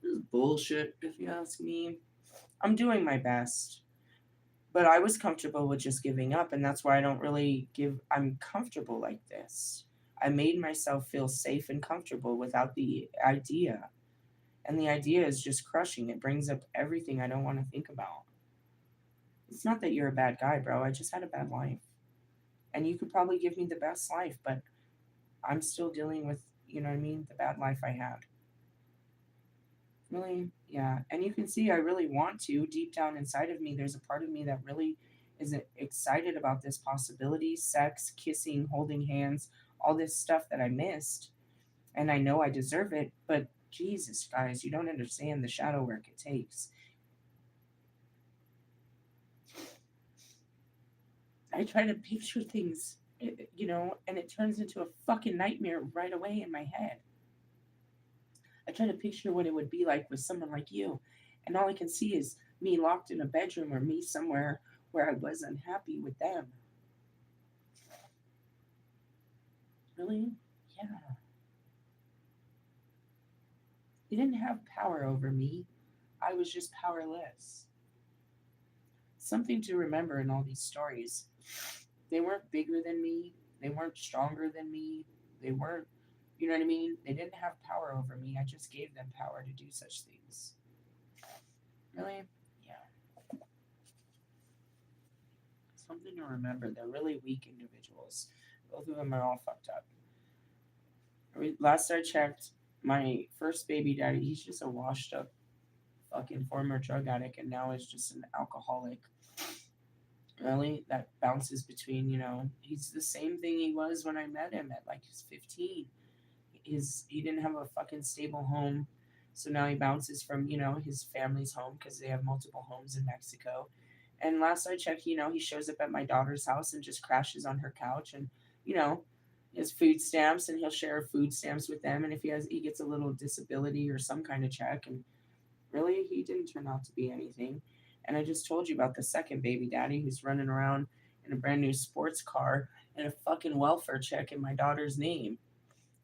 This is bullshit, if you ask me. I'm doing my best. But I was comfortable with just giving up, and that's why I don't really I'm comfortable like this. I made myself feel safe and comfortable without the idea. And the idea is just crushing. It brings up everything I don't want to think about. It's not that you're a bad guy, bro. I just had a bad life. And you could probably give me the best life, but I'm still dealing with, you know what I mean, the bad life I had. Really? Yeah. And you can see I really want to. Deep down inside of me, there's a part of me that really is excited about this possibility, sex, kissing, holding hands, all this stuff that I missed. And I know I deserve it, but Jesus, guys, you don't understand the shadow work it takes. I try to picture things, and it turns into a fucking nightmare right away in my head. I try to picture what it would be like with someone like you, and all I can see is me locked in a bedroom or me somewhere where I was unhappy with them. Really? Yeah. You didn't have power over me. I was just powerless. Something to remember in all these stories. They weren't bigger than me. They weren't stronger than me. They weren't, you know what I mean? They didn't have power over me. I just gave them power to do such things. Really? Yeah. Something to remember. They're really weak individuals. Both of them are all fucked up. Last I checked, my first baby daddy, he's just a washed up fucking former drug addict and now is just an alcoholic. Really? That bounces between, he's the same thing he was when I met him at like he's 15. He didn't have a fucking stable home. So now he bounces from, his family's home because they have multiple homes in Mexico. And last I checked, he shows up at my daughter's house and just crashes on her couch and, you know, his food stamps and he'll share food stamps with them. And if he gets a little disability or some kind of check. And really, he didn't turn out to be anything. And I just told you about the second baby daddy who's running around in a brand new sports car and a fucking welfare check in my daughter's name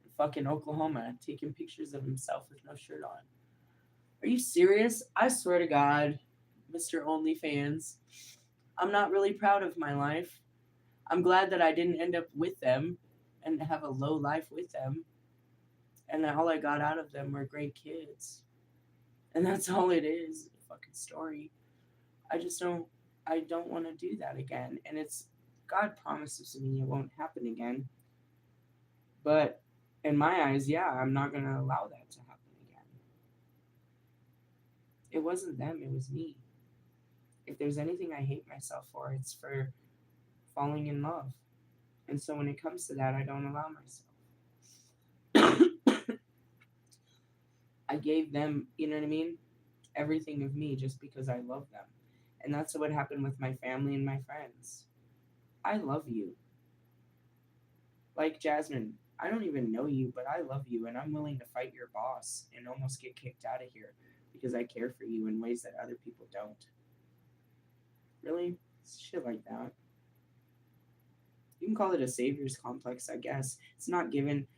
in fucking Oklahoma, taking pictures of himself with no shirt on. Are you serious? I swear to God, Mr. OnlyFans, I'm not really proud of my life. I'm glad that I didn't end up with them and have a low life with them. And all I got out of them were great kids. And that's all it is. A fucking story. I don't want to do that again. And God promises me it won't happen again. But in my eyes, yeah, I'm not going to allow that to happen again. It wasn't them, it was me. If there's anything I hate myself for, it's for falling in love. And so when it comes to that, I don't allow myself. I gave them, you know what I mean? Everything of me just because I love them. And that's what happened with my family and my friends. I love you. Like Jasmine, I don't even know you, but I love you and I'm willing to fight your boss and almost get kicked out of here because I care for you in ways that other people don't. Really? Shit like that. You can call it a savior's complex, I guess. It's not given.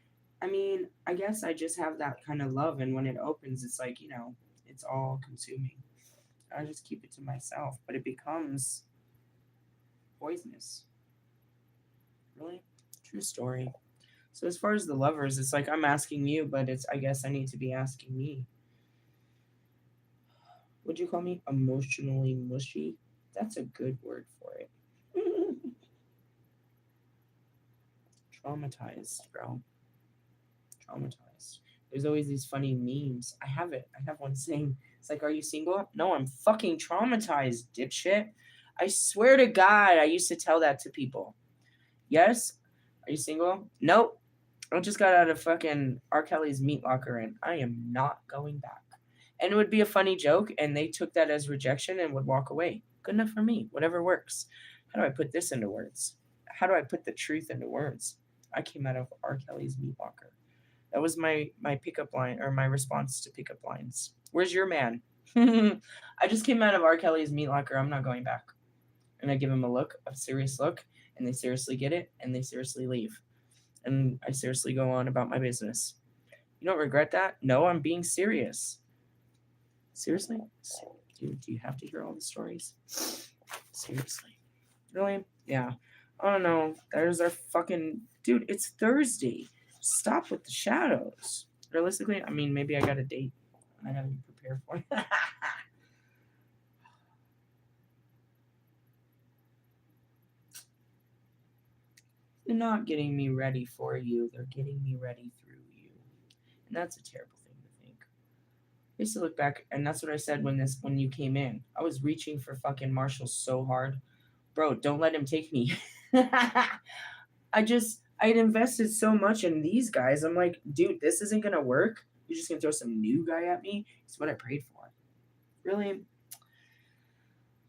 I mean, I guess I just have that kind of love, and when it opens, it's like, it's all consuming. I just keep it to myself, but it becomes poisonous. Really? True story. So as far as the lovers, it's like I'm asking you, but I guess I need to be asking me. Would you call me emotionally mushy? That's a good word for it. Traumatized, bro. Traumatized. There's always these funny memes. I have it. I have one saying, it's like, are you single? No, I'm fucking traumatized, dipshit. I swear to God, I used to tell that to people. Yes? Are you single? Nope. I just got out of fucking R. Kelly's meat locker and I am not going back. And it would be a funny joke, and they took that as rejection and would walk away. Good enough for me. Whatever works. How do I put this into words? How do I put the truth into words? I came out of R. Kelly's meat locker. That was my pickup line or my response to pickup lines. Where's your man? I just came out of R. Kelly's meat locker. I'm not going back. And I give him a serious look, and they seriously get it, and they seriously leave. And I seriously go on about my business. You don't regret that? No, I'm being serious. Seriously? Do you have to hear all the stories? Seriously. Really? Yeah. I don't know. There's our fucking... Dude, it's Thursday. Stop with the shadows. Realistically, I mean, maybe I got a date I haven't prepared for. They're not getting me ready for you. They're getting me ready through you. And that's a terrible thing to think. I used to look back, and that's what I said when you came in. I was reaching for fucking Marshall so hard. Bro, don't let him take me. I had invested so much in these guys. I'm like, dude, this isn't gonna work. You're just gonna throw some new guy at me? It's what I prayed for. Really?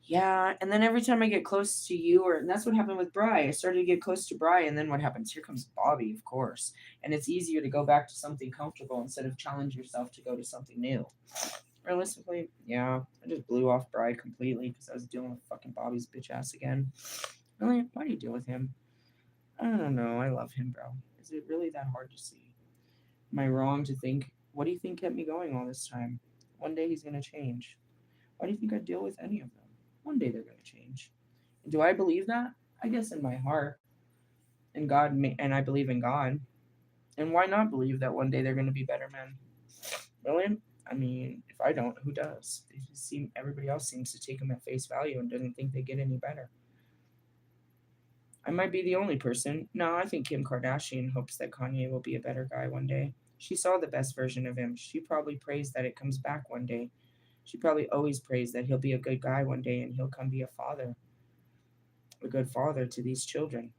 Yeah, and then every time I get close to you, and that's what happened with Bri. I started to get close to Bri, and then what happens? Here comes Bobby, of course. And it's easier to go back to something comfortable instead of challenge yourself to go to something new. Realistically, yeah, I just blew off Bri completely because I was dealing with fucking Bobby's bitch ass again. Really? Why do you deal with him? I don't know. I love him, bro. Is it really that hard to see? Am I wrong to think, what do you think kept me going all this time? One day he's going to change. Why do you think I deal with any of them? One day they're going to change. And do I believe that? I guess in my heart. And and I believe in God. And why not believe that one day they're going to be better men? Really? I mean, if I don't, who does? Everybody else seems to take them at face value and doesn't think they get any better. I might be the only person. No, I think Kim Kardashian hopes that Kanye will be a better guy one day. She saw the best version of him. She probably prays that it comes back one day. She probably always prays that he'll be a good guy one day and he'll come be a good father to these children.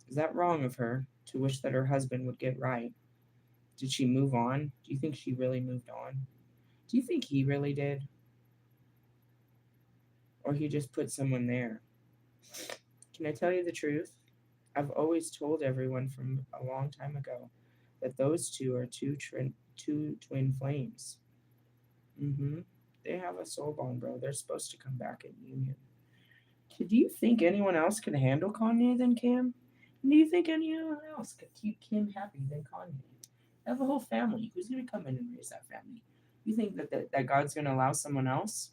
Is that wrong of her to wish that her husband would get right? Did she move on? Do you think she really moved on? Do you think he really did? Or he just put someone there? Can I tell you the truth? I've always told everyone from a long time ago that those two are two twin flames. Mm-hmm. They have a soul bond, bro. They're supposed to come back in union. Do you think anyone else can handle Kanye than Kim? Do you think anyone else could keep Kim happy than Kanye? They have a whole family. Who's going to come in and raise that family? You think that God's going to allow someone else?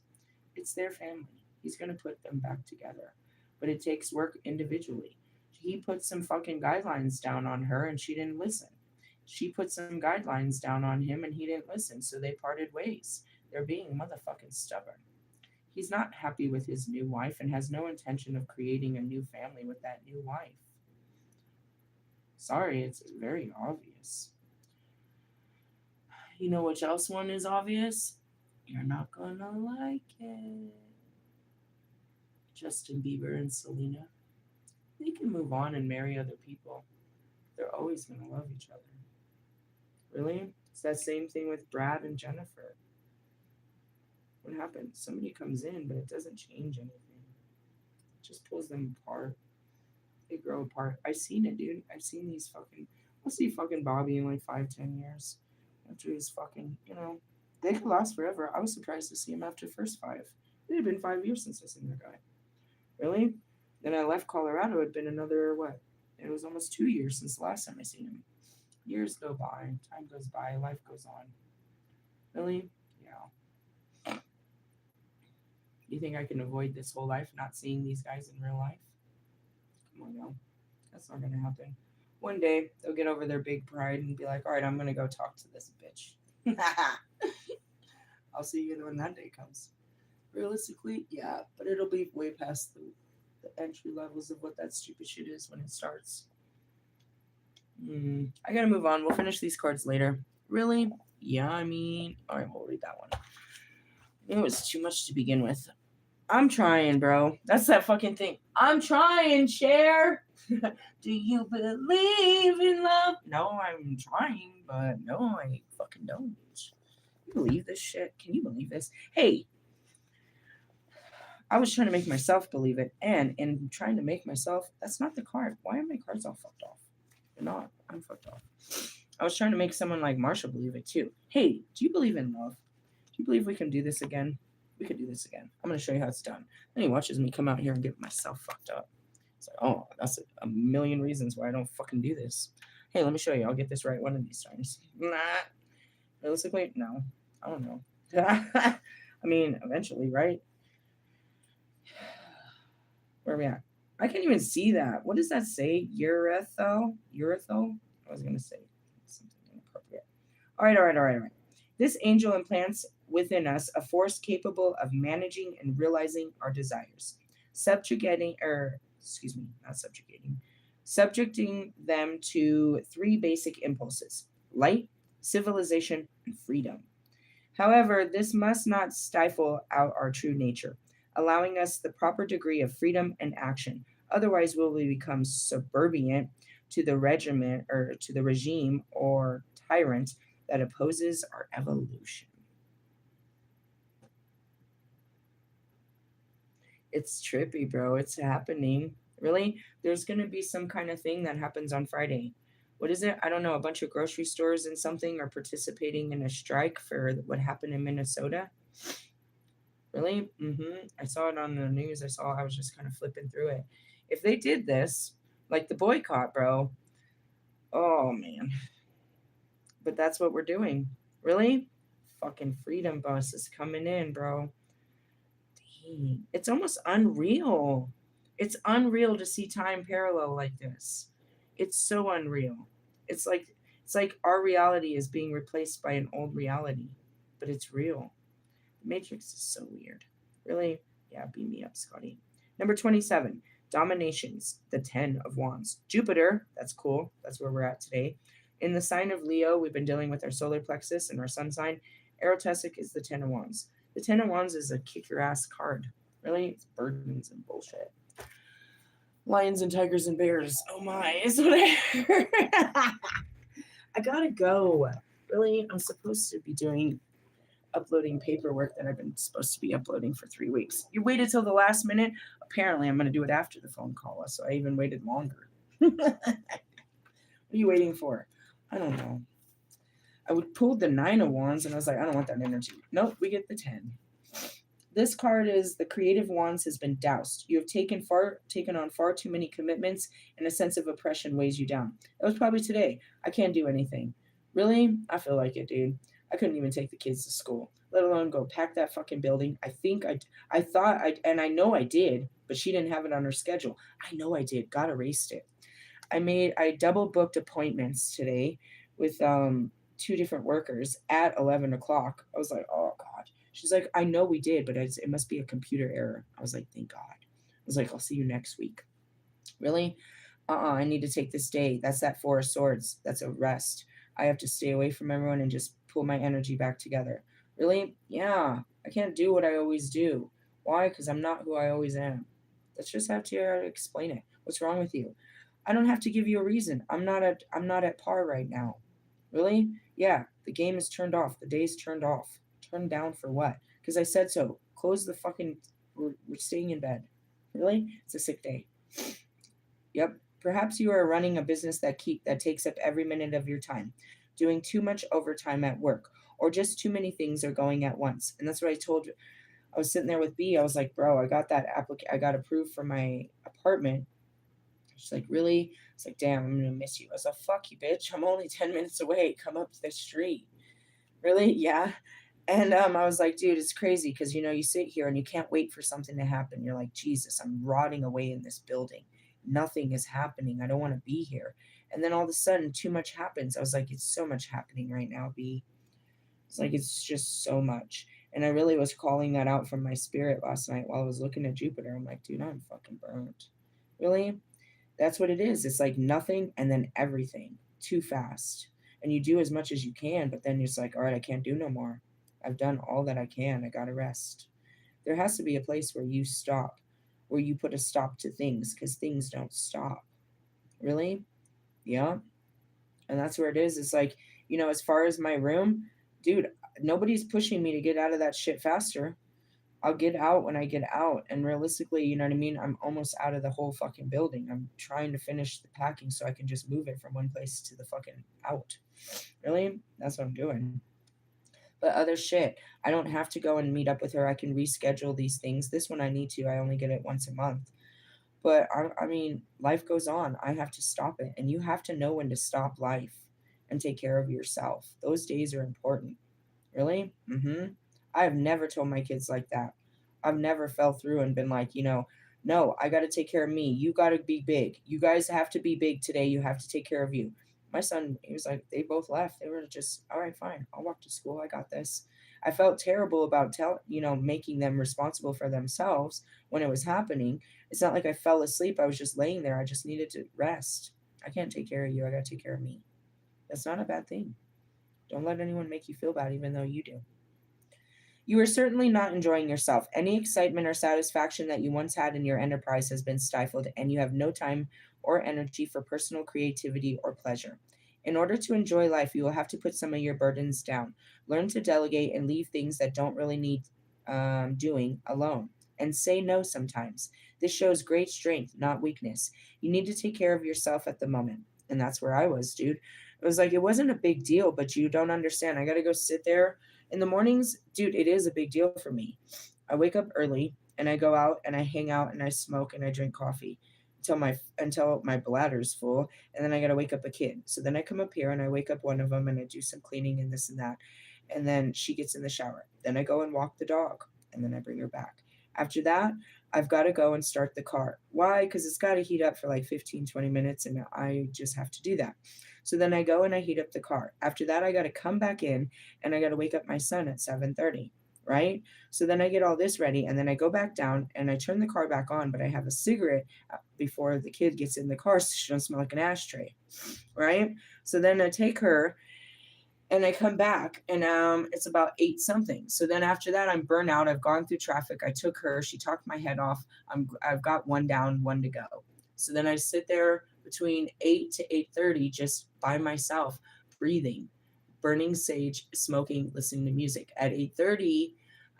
It's their family. He's going to put them back together. But it takes work individually. He put some fucking guidelines down on her and she didn't listen. She put some guidelines down on him and he didn't listen. So they parted ways. They're being motherfucking stubborn. He's not happy with his new wife and has no intention of creating a new family with that new wife. Sorry, it's very obvious. You know which else one is obvious? You're not gonna like it. Justin Bieber and Selena. They can move on and marry other people. They're always gonna love each other. Really? It's that same thing with Brad and Jennifer. What happens? Somebody comes in, but it doesn't change anything. It just pulls them apart. They grow apart. I've seen it, dude. I've seen these fucking. I'll see fucking Bobby in like 5, 10 years. After he's fucking, they could last forever. I was surprised to see him after the first 5. It had been 5 years since I seen that guy. Really? Then I left Colorado. It had been another, what? It was almost 2 years since the last time I seen him. Years go by. Time goes by. Life goes on. Really? Yeah. You think I can avoid this whole life not seeing these guys in real life? Come on, yo. That's not going to happen. One day, they'll get over their big pride and be like, all right, I'm going to go talk to this bitch. I'll see you when that day comes. Realistically, yeah, but it'll be way past the entry levels of what that stupid shit is when it starts. I gotta move on. We'll finish these cards later. Really? Yeah, I mean, all right, we'll read that one. It was too much to begin with. I'm trying, bro. That's that fucking thing. I'm trying, Cher. Do you believe in love? No, I'm trying, but no, I fucking don't. You believe this shit? Can you believe this? Hey, I was trying to make myself believe it, and in trying to make myself, that's not the card. Why are my cards all fucked off? They're not. I'm fucked off. I was trying to make someone like Marsha believe it too. Hey, do you believe in love? Do you believe we can do this again? We could do this again. I'm going to show you how it's done. Then he watches me come out here and get myself fucked up. It's like, oh, that's a million reasons why I don't fucking do this. Hey, let me show you. I'll get this right one of these times. Nah. Realistically, no. I don't know. I mean, eventually, right? Where are we at? I can't even see that. What does that say? Urethral? I was going to say something inappropriate. All right. This angel implants within us a force capable of managing and realizing our desires, subjugating excuse me, not subjugating, subjecting them to three basic impulses: light, civilization, and freedom. However, this must not stifle out our true nature, allowing us the proper degree of freedom and action. Otherwise, will we become subservient to the regiment or to the regime or tyrant that opposes our evolution. It's trippy, bro. It's happening. Really? There's going to be some kind of thing that happens on Friday. What is it? I don't know. A bunch of grocery stores and something are participating in a strike for what happened in Minnesota. Really? I saw it on the news. I was just kind of flipping through it. If they did this, like the boycott, bro, oh man. But that's what we're doing. Really? Fucking freedom bus is coming in, bro. Dang. It's almost unreal. It's unreal to see time parallel like this. It's so unreal. It's like it's like our reality is being replaced by an old reality, but it's real. The Matrix is so weird. Really? Yeah, beat me up, Scotty. Number 27, Dominations, the 10 of Wands. Jupiter, that's cool. That's where we're at today. In the sign of Leo, we've been dealing with our solar plexus and our sun sign. Erotesic is the 10 of Wands. The 10 of Wands is a kick your ass card. Really? It's burdens and bullshit. Lions and tigers and bears. Oh my, is what I heard. I gotta go. Really? I'm supposed to be uploading paperwork that I've been supposed to be uploading for 3 weeks. You waited till the last minute? Apparently, I'm going to do it after the phone call, so I even waited longer. What are you waiting for? I don't know. I would pull the 9 of Wands, and I was like, I don't want that energy. Nope, we get the 10. This card is the creative wands has been doused. You have taken on far too many commitments, and a sense of oppression weighs you down. It was probably today. I can't do anything. Really? I feel like it, dude. I couldn't even take the kids to school, let alone go pack that fucking building. And I know I did, but she didn't have it on her schedule. I know I did. God erased it. I double booked appointments today with 2 different workers at 11 o'clock. I was like, oh God. She's like, I know we did, but it must be a computer error. I was like, thank God. I was like, I'll see you next week. Really? I need to take this day. That's that 4 of Swords. That's a rest. I have to stay away from everyone and just pull my energy back together. Really? Yeah. I can't do what I always do. Why? Because I'm not who I always am. Let's just have to explain it. What's wrong with you? I don't have to give you a reason. I'm not at par right now. Really? Yeah. The game is turned off. The day's turned off. Turned down for what? Because I said so. Close the fucking. We're staying in bed. Really? It's a sick day. Yep. Perhaps you are running a business that takes up every minute of your time, doing too much overtime at work, or just too many things are going at once. And that's what I told you. I was sitting there with B. I was like, bro, I got that I got approved for my apartment. She's like, really? It's like, damn, I'm gonna miss you. I was like, fuck you, bitch. I'm only 10 minutes away. Come up the street. Really? Yeah. And I was like, dude, it's crazy because, you sit here and you can't wait for something to happen. You're like, Jesus, I'm rotting away in this building. Nothing is happening. I don't want to be here. And then all of a sudden, too much happens. I was like, it's so much happening right now, B. It's like, it's just so much. And I really was calling that out from my spirit last night while I was looking at Jupiter. I'm like, dude, I'm fucking burnt. Really? That's what it is. It's like nothing and then everything too fast. And you do as much as you can, but then you're just like, all right, I can't do no more. I've done all that I can. I got to rest. There has to be a place where you stop, where you put a stop to things because things don't stop. Really? Yeah. And that's where it is. It's like, as far as my room, dude, nobody's pushing me to get out of that shit faster. I'll get out when I get out. And realistically, you know what I mean? I'm almost out of the whole fucking building. I'm trying to finish the packing so I can just move it from one place to the fucking out. Really? That's what I'm doing. But other shit, I don't have to go and meet up with her. I can reschedule these things. This one I need to. I only get it once a month. But I mean, life goes on. I have to stop it. And you have to know when to stop life and take care of yourself. Those days are important. Really? I have never told my kids like that. I've never fell through and been like, no, I got to take care of me. You got to be big. You guys have to be big today. You have to take care of you. My son, he was like, they both left. They were just, all right, fine. I'll walk to school. I got this. I felt terrible about making them responsible for themselves when it was happening. It's not like I fell asleep. I was just laying there. I just needed to rest. I can't take care of you. I got to take care of me. That's not a bad thing. Don't let anyone make you feel bad, even though you do. You are certainly not enjoying yourself. Any excitement or satisfaction that you once had in your enterprise has been stifled, and you have no time or energy for personal creativity or pleasure. In order to enjoy life, you will have to put some of your burdens down. Learn to delegate and leave things that don't really need doing alone. And say no sometimes. This shows great strength, not weakness. You need to take care of yourself at the moment. And that's where I was, dude. It was like, it wasn't a big deal, but you don't understand. I got to go sit there in the mornings, dude. It is a big deal for me. I wake up early and I go out and I hang out and I smoke and I drink coffee until my bladder's full, and then I gotta wake up a kid. So then I come up here and I wake up one of them and I do some cleaning and this and that, and then she gets in the shower. Then I go and walk the dog, and then I bring her back. After that, I've got to go and start the car. Why? Because it's got to heat up for like 15-20 minutes, and I just have to do that. So then I go and I heat up the car. After that, I got to come back in and I got to wake up my son at 7:30, right? So then I get all this ready and then I go back down and I turn the car back on, but I have a cigarette before the kid gets in the car so she don't smell like an ashtray, right? So then I take her and I come back and it's about 8 something. So then after that, I'm burnt out. I've gone through traffic. I took her. She talked my head off. I've got one down, one to go. So then I sit there between 8 to 8:30 just by myself, breathing, burning sage, smoking, listening to music. At 8:30,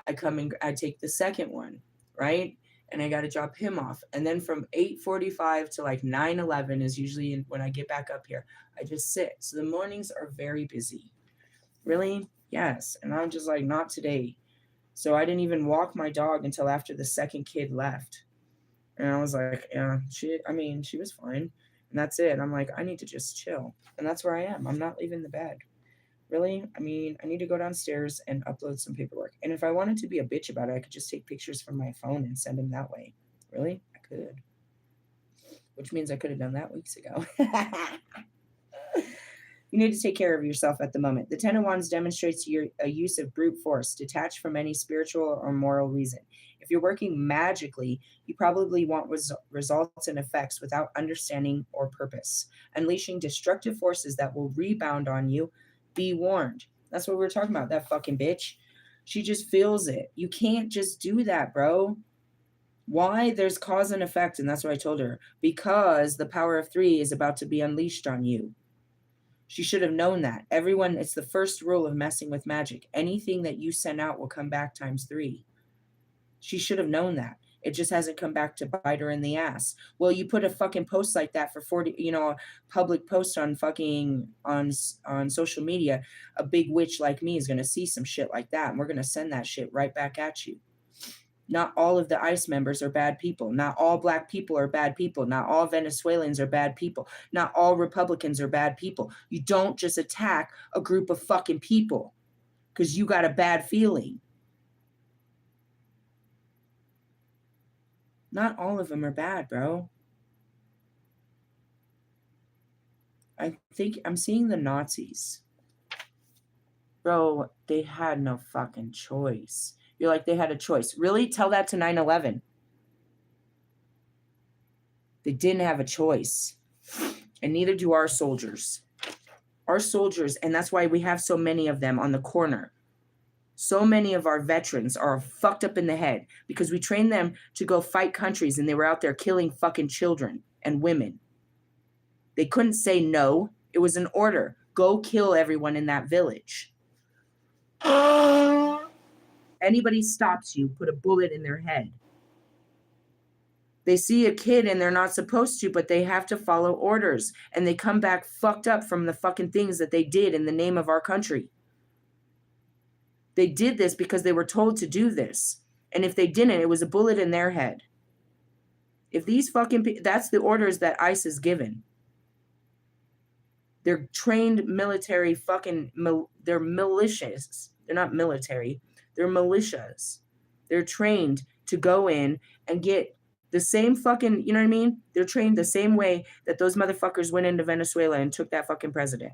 I come and I take the second one, right? And I got to drop him off. And then from 8:45 to like 9:11 is usually when I get back up here. I just sit. So the mornings are very busy. Really? Yes. And I'm just like, not today. So I didn't even walk my dog until after the second kid left. And I was like, yeah, she was fine. And that's it. I'm like, I need to just chill. And that's where I am. I'm not leaving the bed. Really? I need to go downstairs and upload some paperwork. And if I wanted to be a bitch about it, I could just take pictures from my phone and send them that way. Really? I could. Which means I could have done that weeks ago. You need to take care of yourself at the moment. The Ten of Wands demonstrates a use of brute force, detached from any spiritual or moral reason. If you're working magically, you probably want results and effects without understanding or purpose, unleashing destructive forces that will rebound on you. Be warned. That's what we were talking about, that fucking bitch. She just feels it. You can't just do that, bro. Why? There's cause and effect, and that's what I told her. Because the power of 3 is about to be unleashed on you. She should have known that. Everyone, it's the first rule of messing with magic. Anything that you send out will come back times 3. She should have known that. It just hasn't come back to bite her in the ass. Well, you put a fucking post like that for 40, a public post on fucking on social media. A big witch like me is going to see some shit like that, and we're going to send that shit right back at you. Not all of the ICE members are bad people. Not all black people are bad people. Not all Venezuelans are bad people. Not all Republicans are bad people. You don't just attack a group of fucking people because you got a bad feeling. Not all of them are bad, bro. I think I'm seeing the Nazis. Bro, they had no fucking choice. You're like, they had a choice. Really? Tell that to 9/11. They didn't have a choice. And neither do our soldiers. Our soldiers, and that's why we have so many of them on the corner. So many of our veterans are fucked up in the head because we trained them to go fight countries and they were out there killing fucking children and women. They couldn't say no. It was an order. Go kill everyone in that village. Anybody stops you, put a bullet in their head. They see a kid and they're not supposed to, but they have to follow orders. And they come back fucked up from the fucking things that they did in the name of our country. They did this because they were told to do this. And if they didn't, it was a bullet in their head. If these fucking, that's the orders that ICE is given. They're trained military fucking, they're militias. They're not military. They're militias. They're trained to go in and get The same fucking, you know what I mean? They're trained the same way that those motherfuckers went into Venezuela and took that fucking president.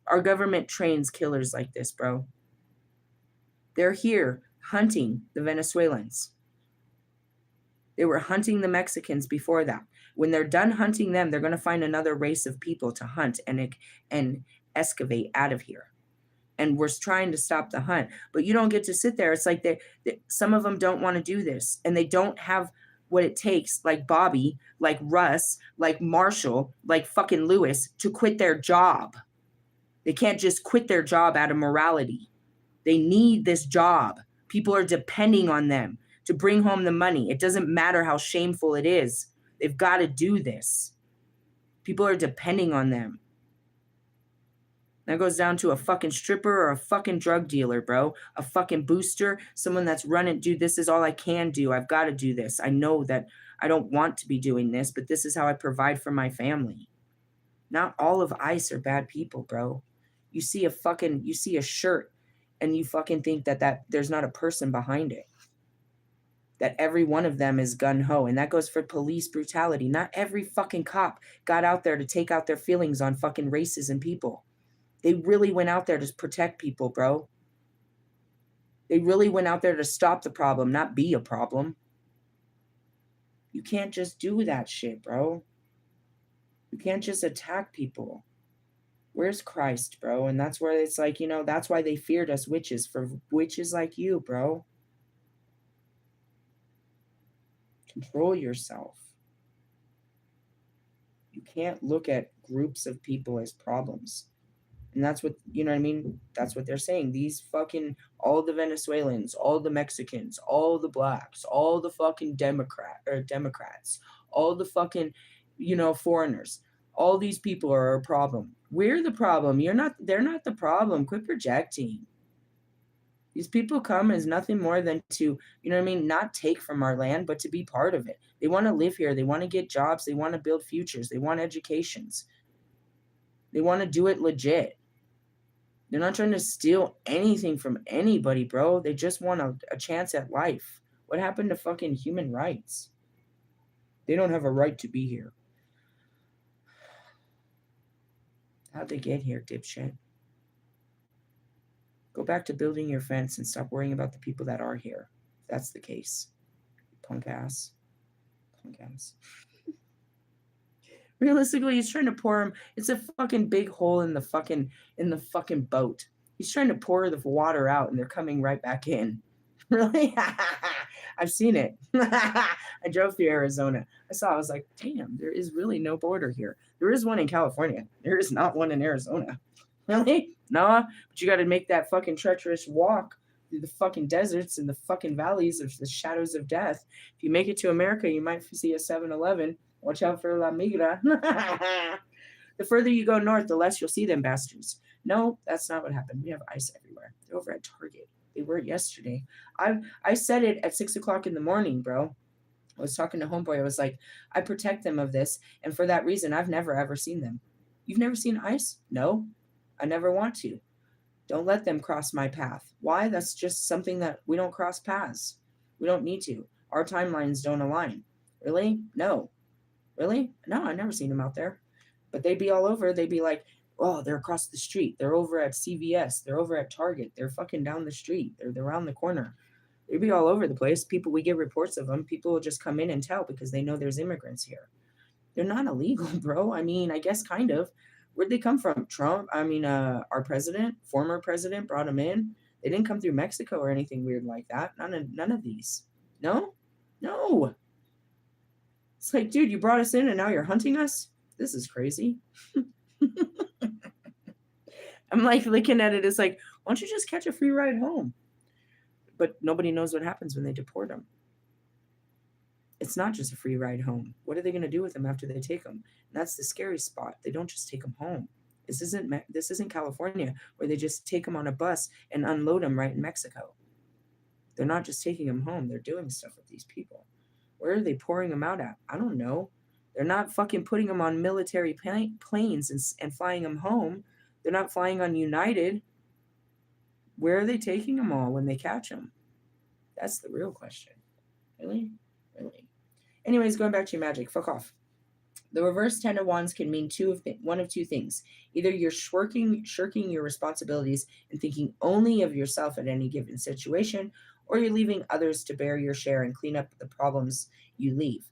Our government trains killers like this, bro. They're here hunting the Venezuelans. They were hunting the Mexicans before that. When they're done hunting them, they're going to find another race of people to hunt and excavate out of here. And we're trying to stop the hunt. But you don't get to sit there. It's like some of them don't want to do this. And they don't have what it takes, like Bobby, like Russ, like Marshall, like fucking Lewis, to quit their job. They can't just quit their job out of morality. They need this job. People are depending on them to bring home the money. It doesn't matter how shameful it is. They've got to do this. People are depending on them. That goes down to a fucking stripper or a fucking drug dealer, bro. A fucking booster, someone that's running, dude, this is all I can do. I've got to do this. I know that I don't want to be doing this, but this is how I provide for my family. Not all of ICE are bad people, bro. You see a shirt and you fucking think that there's not a person behind it. That every one of them is gun-ho. And that goes for police brutality. Not every fucking cop got out there to take out their feelings on fucking races and people. They really went out there to protect people, bro. They really went out there to stop the problem, not be a problem. You can't just do that shit, bro. You can't just attack people. Where's Christ, bro? And that's where it's like, that's why they feared us witches, for witches like you, bro. Control yourself. You can't look at groups of people as problems. And that's what, you know what I mean? That's what they're saying. These fucking, all the Venezuelans, all the Mexicans, all the blacks, all the fucking Democrats, all the fucking, foreigners, all these people are a problem. We're the problem. They're not the problem. Quit projecting. These people come as nothing more than to, not take from our land, but to be part of it. They want to live here. They want to get jobs. They want to build futures. They want educations. They want to do it legit. They're not trying to steal anything from anybody, bro. They just want a chance at life. What happened to fucking human rights? They don't have a right to be here. How'd they get here, dipshit? Go back to building your fence and stop worrying about the people that are here. If that's the case. Punk ass. Realistically, he's trying to pour him. It's a fucking big hole in the fucking boat. He's trying to pour the water out, and they're coming right back in. Really? I've seen it. I drove through Arizona. I was like, damn, there is really no border here. There is one in California. There is not one in Arizona. Really? No, but you got to make that fucking treacherous walk through the fucking deserts and the fucking valleys of the shadows of death. If you make it to America, you might see a 7-Eleven. Watch out for La Migra. The further you go north, the less you'll see them bastards. No, that's not what happened. We have ICE everywhere. They're over at Target. They were yesterday. I said it at 6 o'clock in the morning, bro. I was talking to homeboy. I was like, I protect them of this. And for that reason, I've never, ever seen them. You've never seen ICE? No, I never want to. Don't let them cross my path. Why? That's just something that we don't cross paths. We don't need to. Our timelines don't align. Really? No. Really? No, I've never seen them out there. But they'd be all over. They'd be like, oh, they're across the street. They're over at CVS. They're over at Target. They're fucking down the street. They're around the corner. They'd be all over the place. People, we get reports of them. People will just come in and tell because they know there's immigrants here. They're not illegal, bro. I mean, I guess kind of. Where'd they come from? Trump? Our president, former president brought them in. They didn't come through Mexico or anything weird like that. None of these. No. It's like, dude, you brought us in and now you're hunting us? This is crazy. I'm like looking at it. It's like, why don't you just catch a free ride home? But nobody knows what happens when they deport them. It's not just a free ride home. What are they going to do with them after they take them? And that's the scary spot. They don't just take them home. This isn't California where they just take them on a bus and unload them right in Mexico. They're not just taking them home. They're doing stuff with these people. Where are they pouring them out at? I don't know. They're not fucking putting them on military planes and flying them home. They're not flying on United. Where are they taking them all when they catch them? That's the real question. Really? Anyways, going back to your magic. Fuck off. The reverse 10 of Wands can mean one of two things. Either you're shirking your responsibilities and thinking only of yourself at any given situation, or you're leaving others to bear your share and clean up the problems you leave.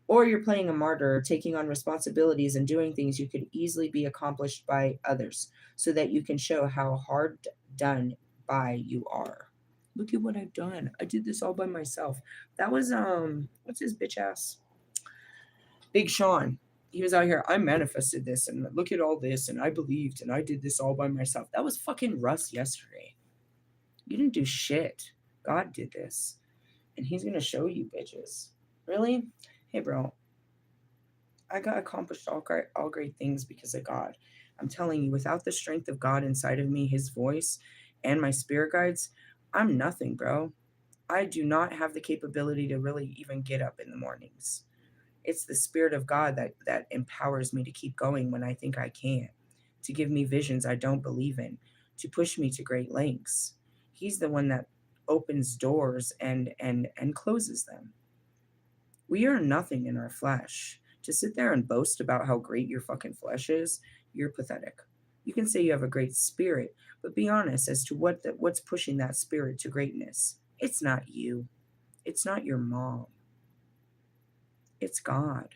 Or you're playing a martyr, taking on responsibilities and doing things you could easily be accomplished by others, so that you can show how hard done by you are. Look at what I've done. I did this all by myself. That was what's his bitch ass? Big Sean. He was out here. I manifested this, and look at all this, and I believed, and I did this all by myself. That was fucking Russ yesterday. You didn't do shit. God did this, and he's gonna show you, bitches. Really? Hey, bro. I got accomplished all great things because of God. I'm telling you, without the strength of God inside of me, His voice, and my spirit guides, I'm nothing, bro. I do not have the capability to really even get up in the mornings. It's the Spirit of God that empowers me to keep going when I think I can't, to give me visions I don't believe in, to push me to great lengths. He's the one that opens doors and closes them. We are nothing in our flesh. To sit there and boast about how great your fucking flesh is, you're pathetic. You can say you have a great spirit, but be honest as to what's pushing that spirit to greatness. It's not you. It's not your mom. It's God.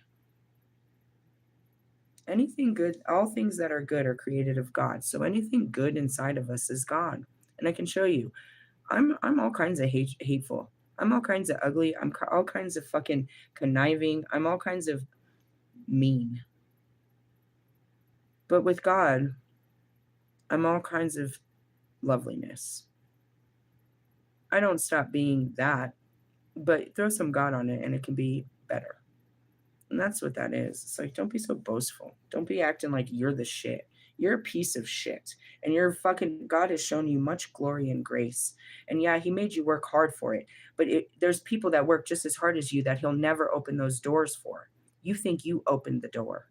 Anything good, all things that are good are created of God. So anything good inside of us is God. And I can show you. I'm all kinds of hateful. I'm all kinds of ugly. I'm all kinds of fucking conniving. I'm all kinds of mean. But with God, I'm all kinds of loveliness. I don't stop being that, but throw some God on it and it can be better. And that's what that is. It's like, don't be so boastful. Don't be acting like you're the shit. You're a piece of shit. And God has shown you much glory and grace. And yeah, He made you work hard for it. But there's people that work just as hard as you that He'll never open those doors for. You think you opened the door.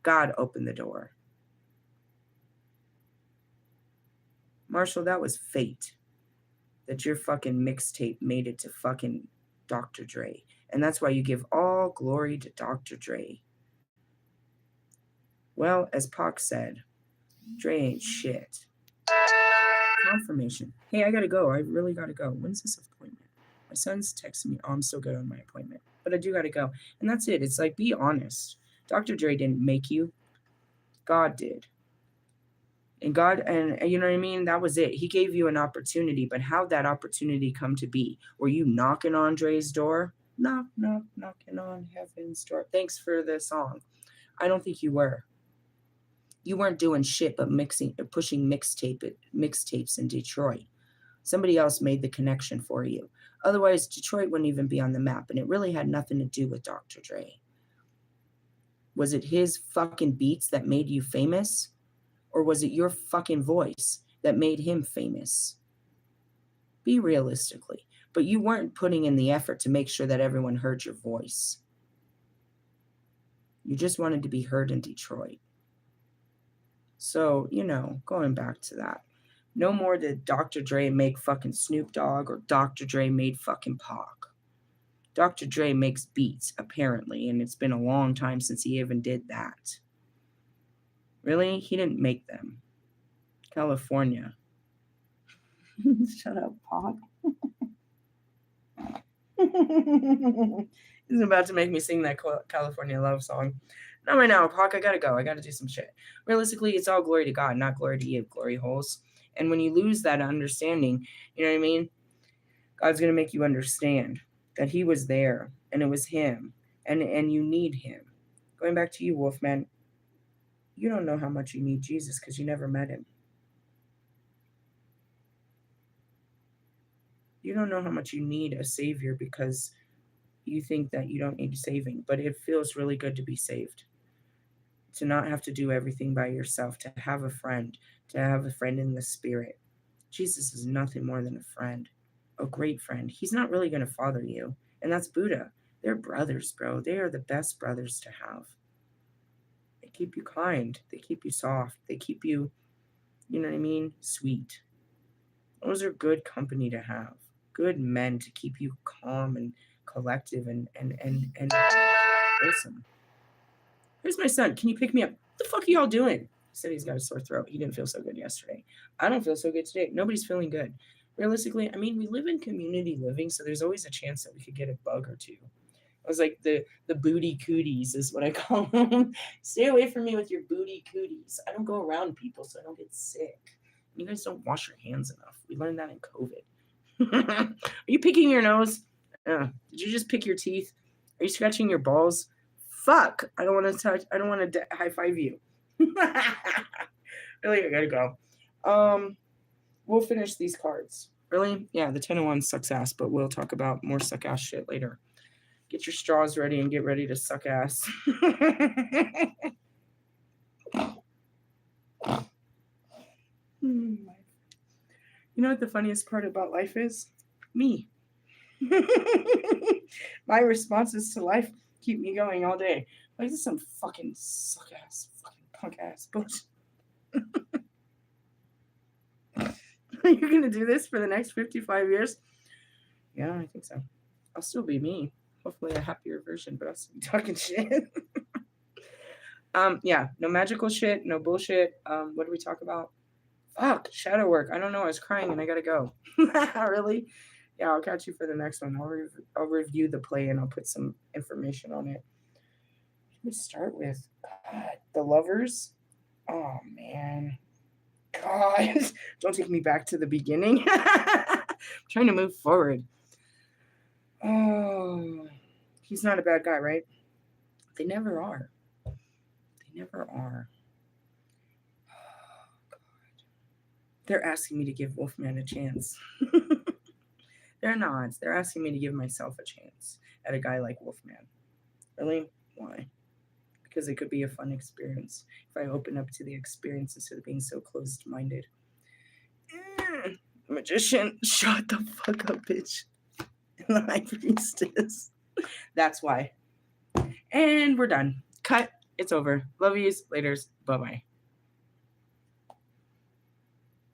God opened the door. Marshall, that was fate. That your fucking mixtape made it to fucking Dr. Dre. And that's why you give all glory to Dr. Dre. Well, as Pac said, Dre ain't shit. Confirmation. Hey, I gotta go. I really gotta go. When's this appointment? My son's texting me. Oh, I'm still good on my appointment. But I do gotta go. And that's it. It's like, be honest. Dr. Dre didn't make you. God did. And God, and you know what I mean? That was it. He gave you an opportunity, but how'd that opportunity come to be? Were you knocking on Dre's door? Knock, knock, knocking on heaven's door. Thanks for the song. I don't think you were. You weren't doing shit but pushing mixtapes in Detroit. Somebody else made the connection for you. Otherwise, Detroit wouldn't even be on the map, and it really had nothing to do with Dr. Dre. Was it his fucking beats that made you famous? Or was it your fucking voice that made him famous? Be realistically. But you weren't putting in the effort to make sure that everyone heard your voice. You just wanted to be heard in Detroit. So, going back to that. No more did Dr. Dre make fucking Snoop Dogg or Dr. Dre made fucking Pac. Dr. Dre makes beats, apparently, and it's been a long time since he even did that. Really? He didn't make them. California. Shut up, Pac. He's about to make me sing that California love song. Not right now, Pac. I gotta go. I gotta do some shit. Realistically, it's all glory to God, not glory to you, glory holes. And when you lose that understanding, you know what I mean? God's gonna make you understand that He was there and it was Him, and you need Him. Going back to you, Wolfman, you don't know how much you need Jesus because you never met Him. You don't know how much you need a Savior because you think that you don't need saving, but it feels really good to be saved. To not have to do everything by yourself, to have a friend in the Spirit. Jesus is nothing more than a friend, a great friend. He's not really going to father you, and that's Buddha. They're brothers, bro. They are the best brothers to have. They keep you kind. They keep you soft. They keep you, you know what I mean, sweet. Those are good company to have. Good men to keep you calm and collective and Listen. Here's my son. Can you pick me up? What the fuck are y'all doing? He said he's got a sore throat. He didn't feel so good yesterday. I don't feel so good today. Nobody's feeling good. Realistically, I mean, we live in community living, so there's always a chance that we could get a bug or two. I was like the booty cooties is what I call them. Stay away from me with your booty cooties. I don't go around people, so I don't get sick. You guys don't wash your hands enough. We learned that in COVID. Are you picking your nose? Did you just pick your teeth? Are you scratching your balls? Fuck! I don't want to touch. I don't want to high five you. Really, I gotta go. We'll finish these cards. Really? Yeah, the 10 of Wands sucks ass, but we'll talk about more suck ass shit later. Get your straws ready and get ready to suck ass. You know what the funniest part about life is? Me. My responses to life keep me going all day. Like, this is some fucking suck ass, fucking punk ass bullshit. You're gonna do this for the next 55 years? Yeah, I think so. I'll still be me. Hopefully a happier version, but I'll still be talking shit. Yeah, no magical shit, no bullshit. What do we talk about? Fuck, shadow work. I don't know. I was crying and I gotta go. Really? Yeah, I'll catch you for the next one. I'll review the play and I'll put some information on it. What should we start with? God, the lovers. Oh man. God, don't take me back to the beginning. I'm trying to move forward. Oh, he's not a bad guy, right? They never are. They never are. Oh, God. They're asking me to give Wolfman a chance. They're not. They're asking me to give myself a chance at a guy like Wolfman. Really? Why? Because it could be a fun experience if I open up to the experience instead of being so closed-minded. Magician, shut the fuck up, bitch. And the High Priestess. That's why. And we're done. Cut. It's over. Love yous. Laters. Bye-bye.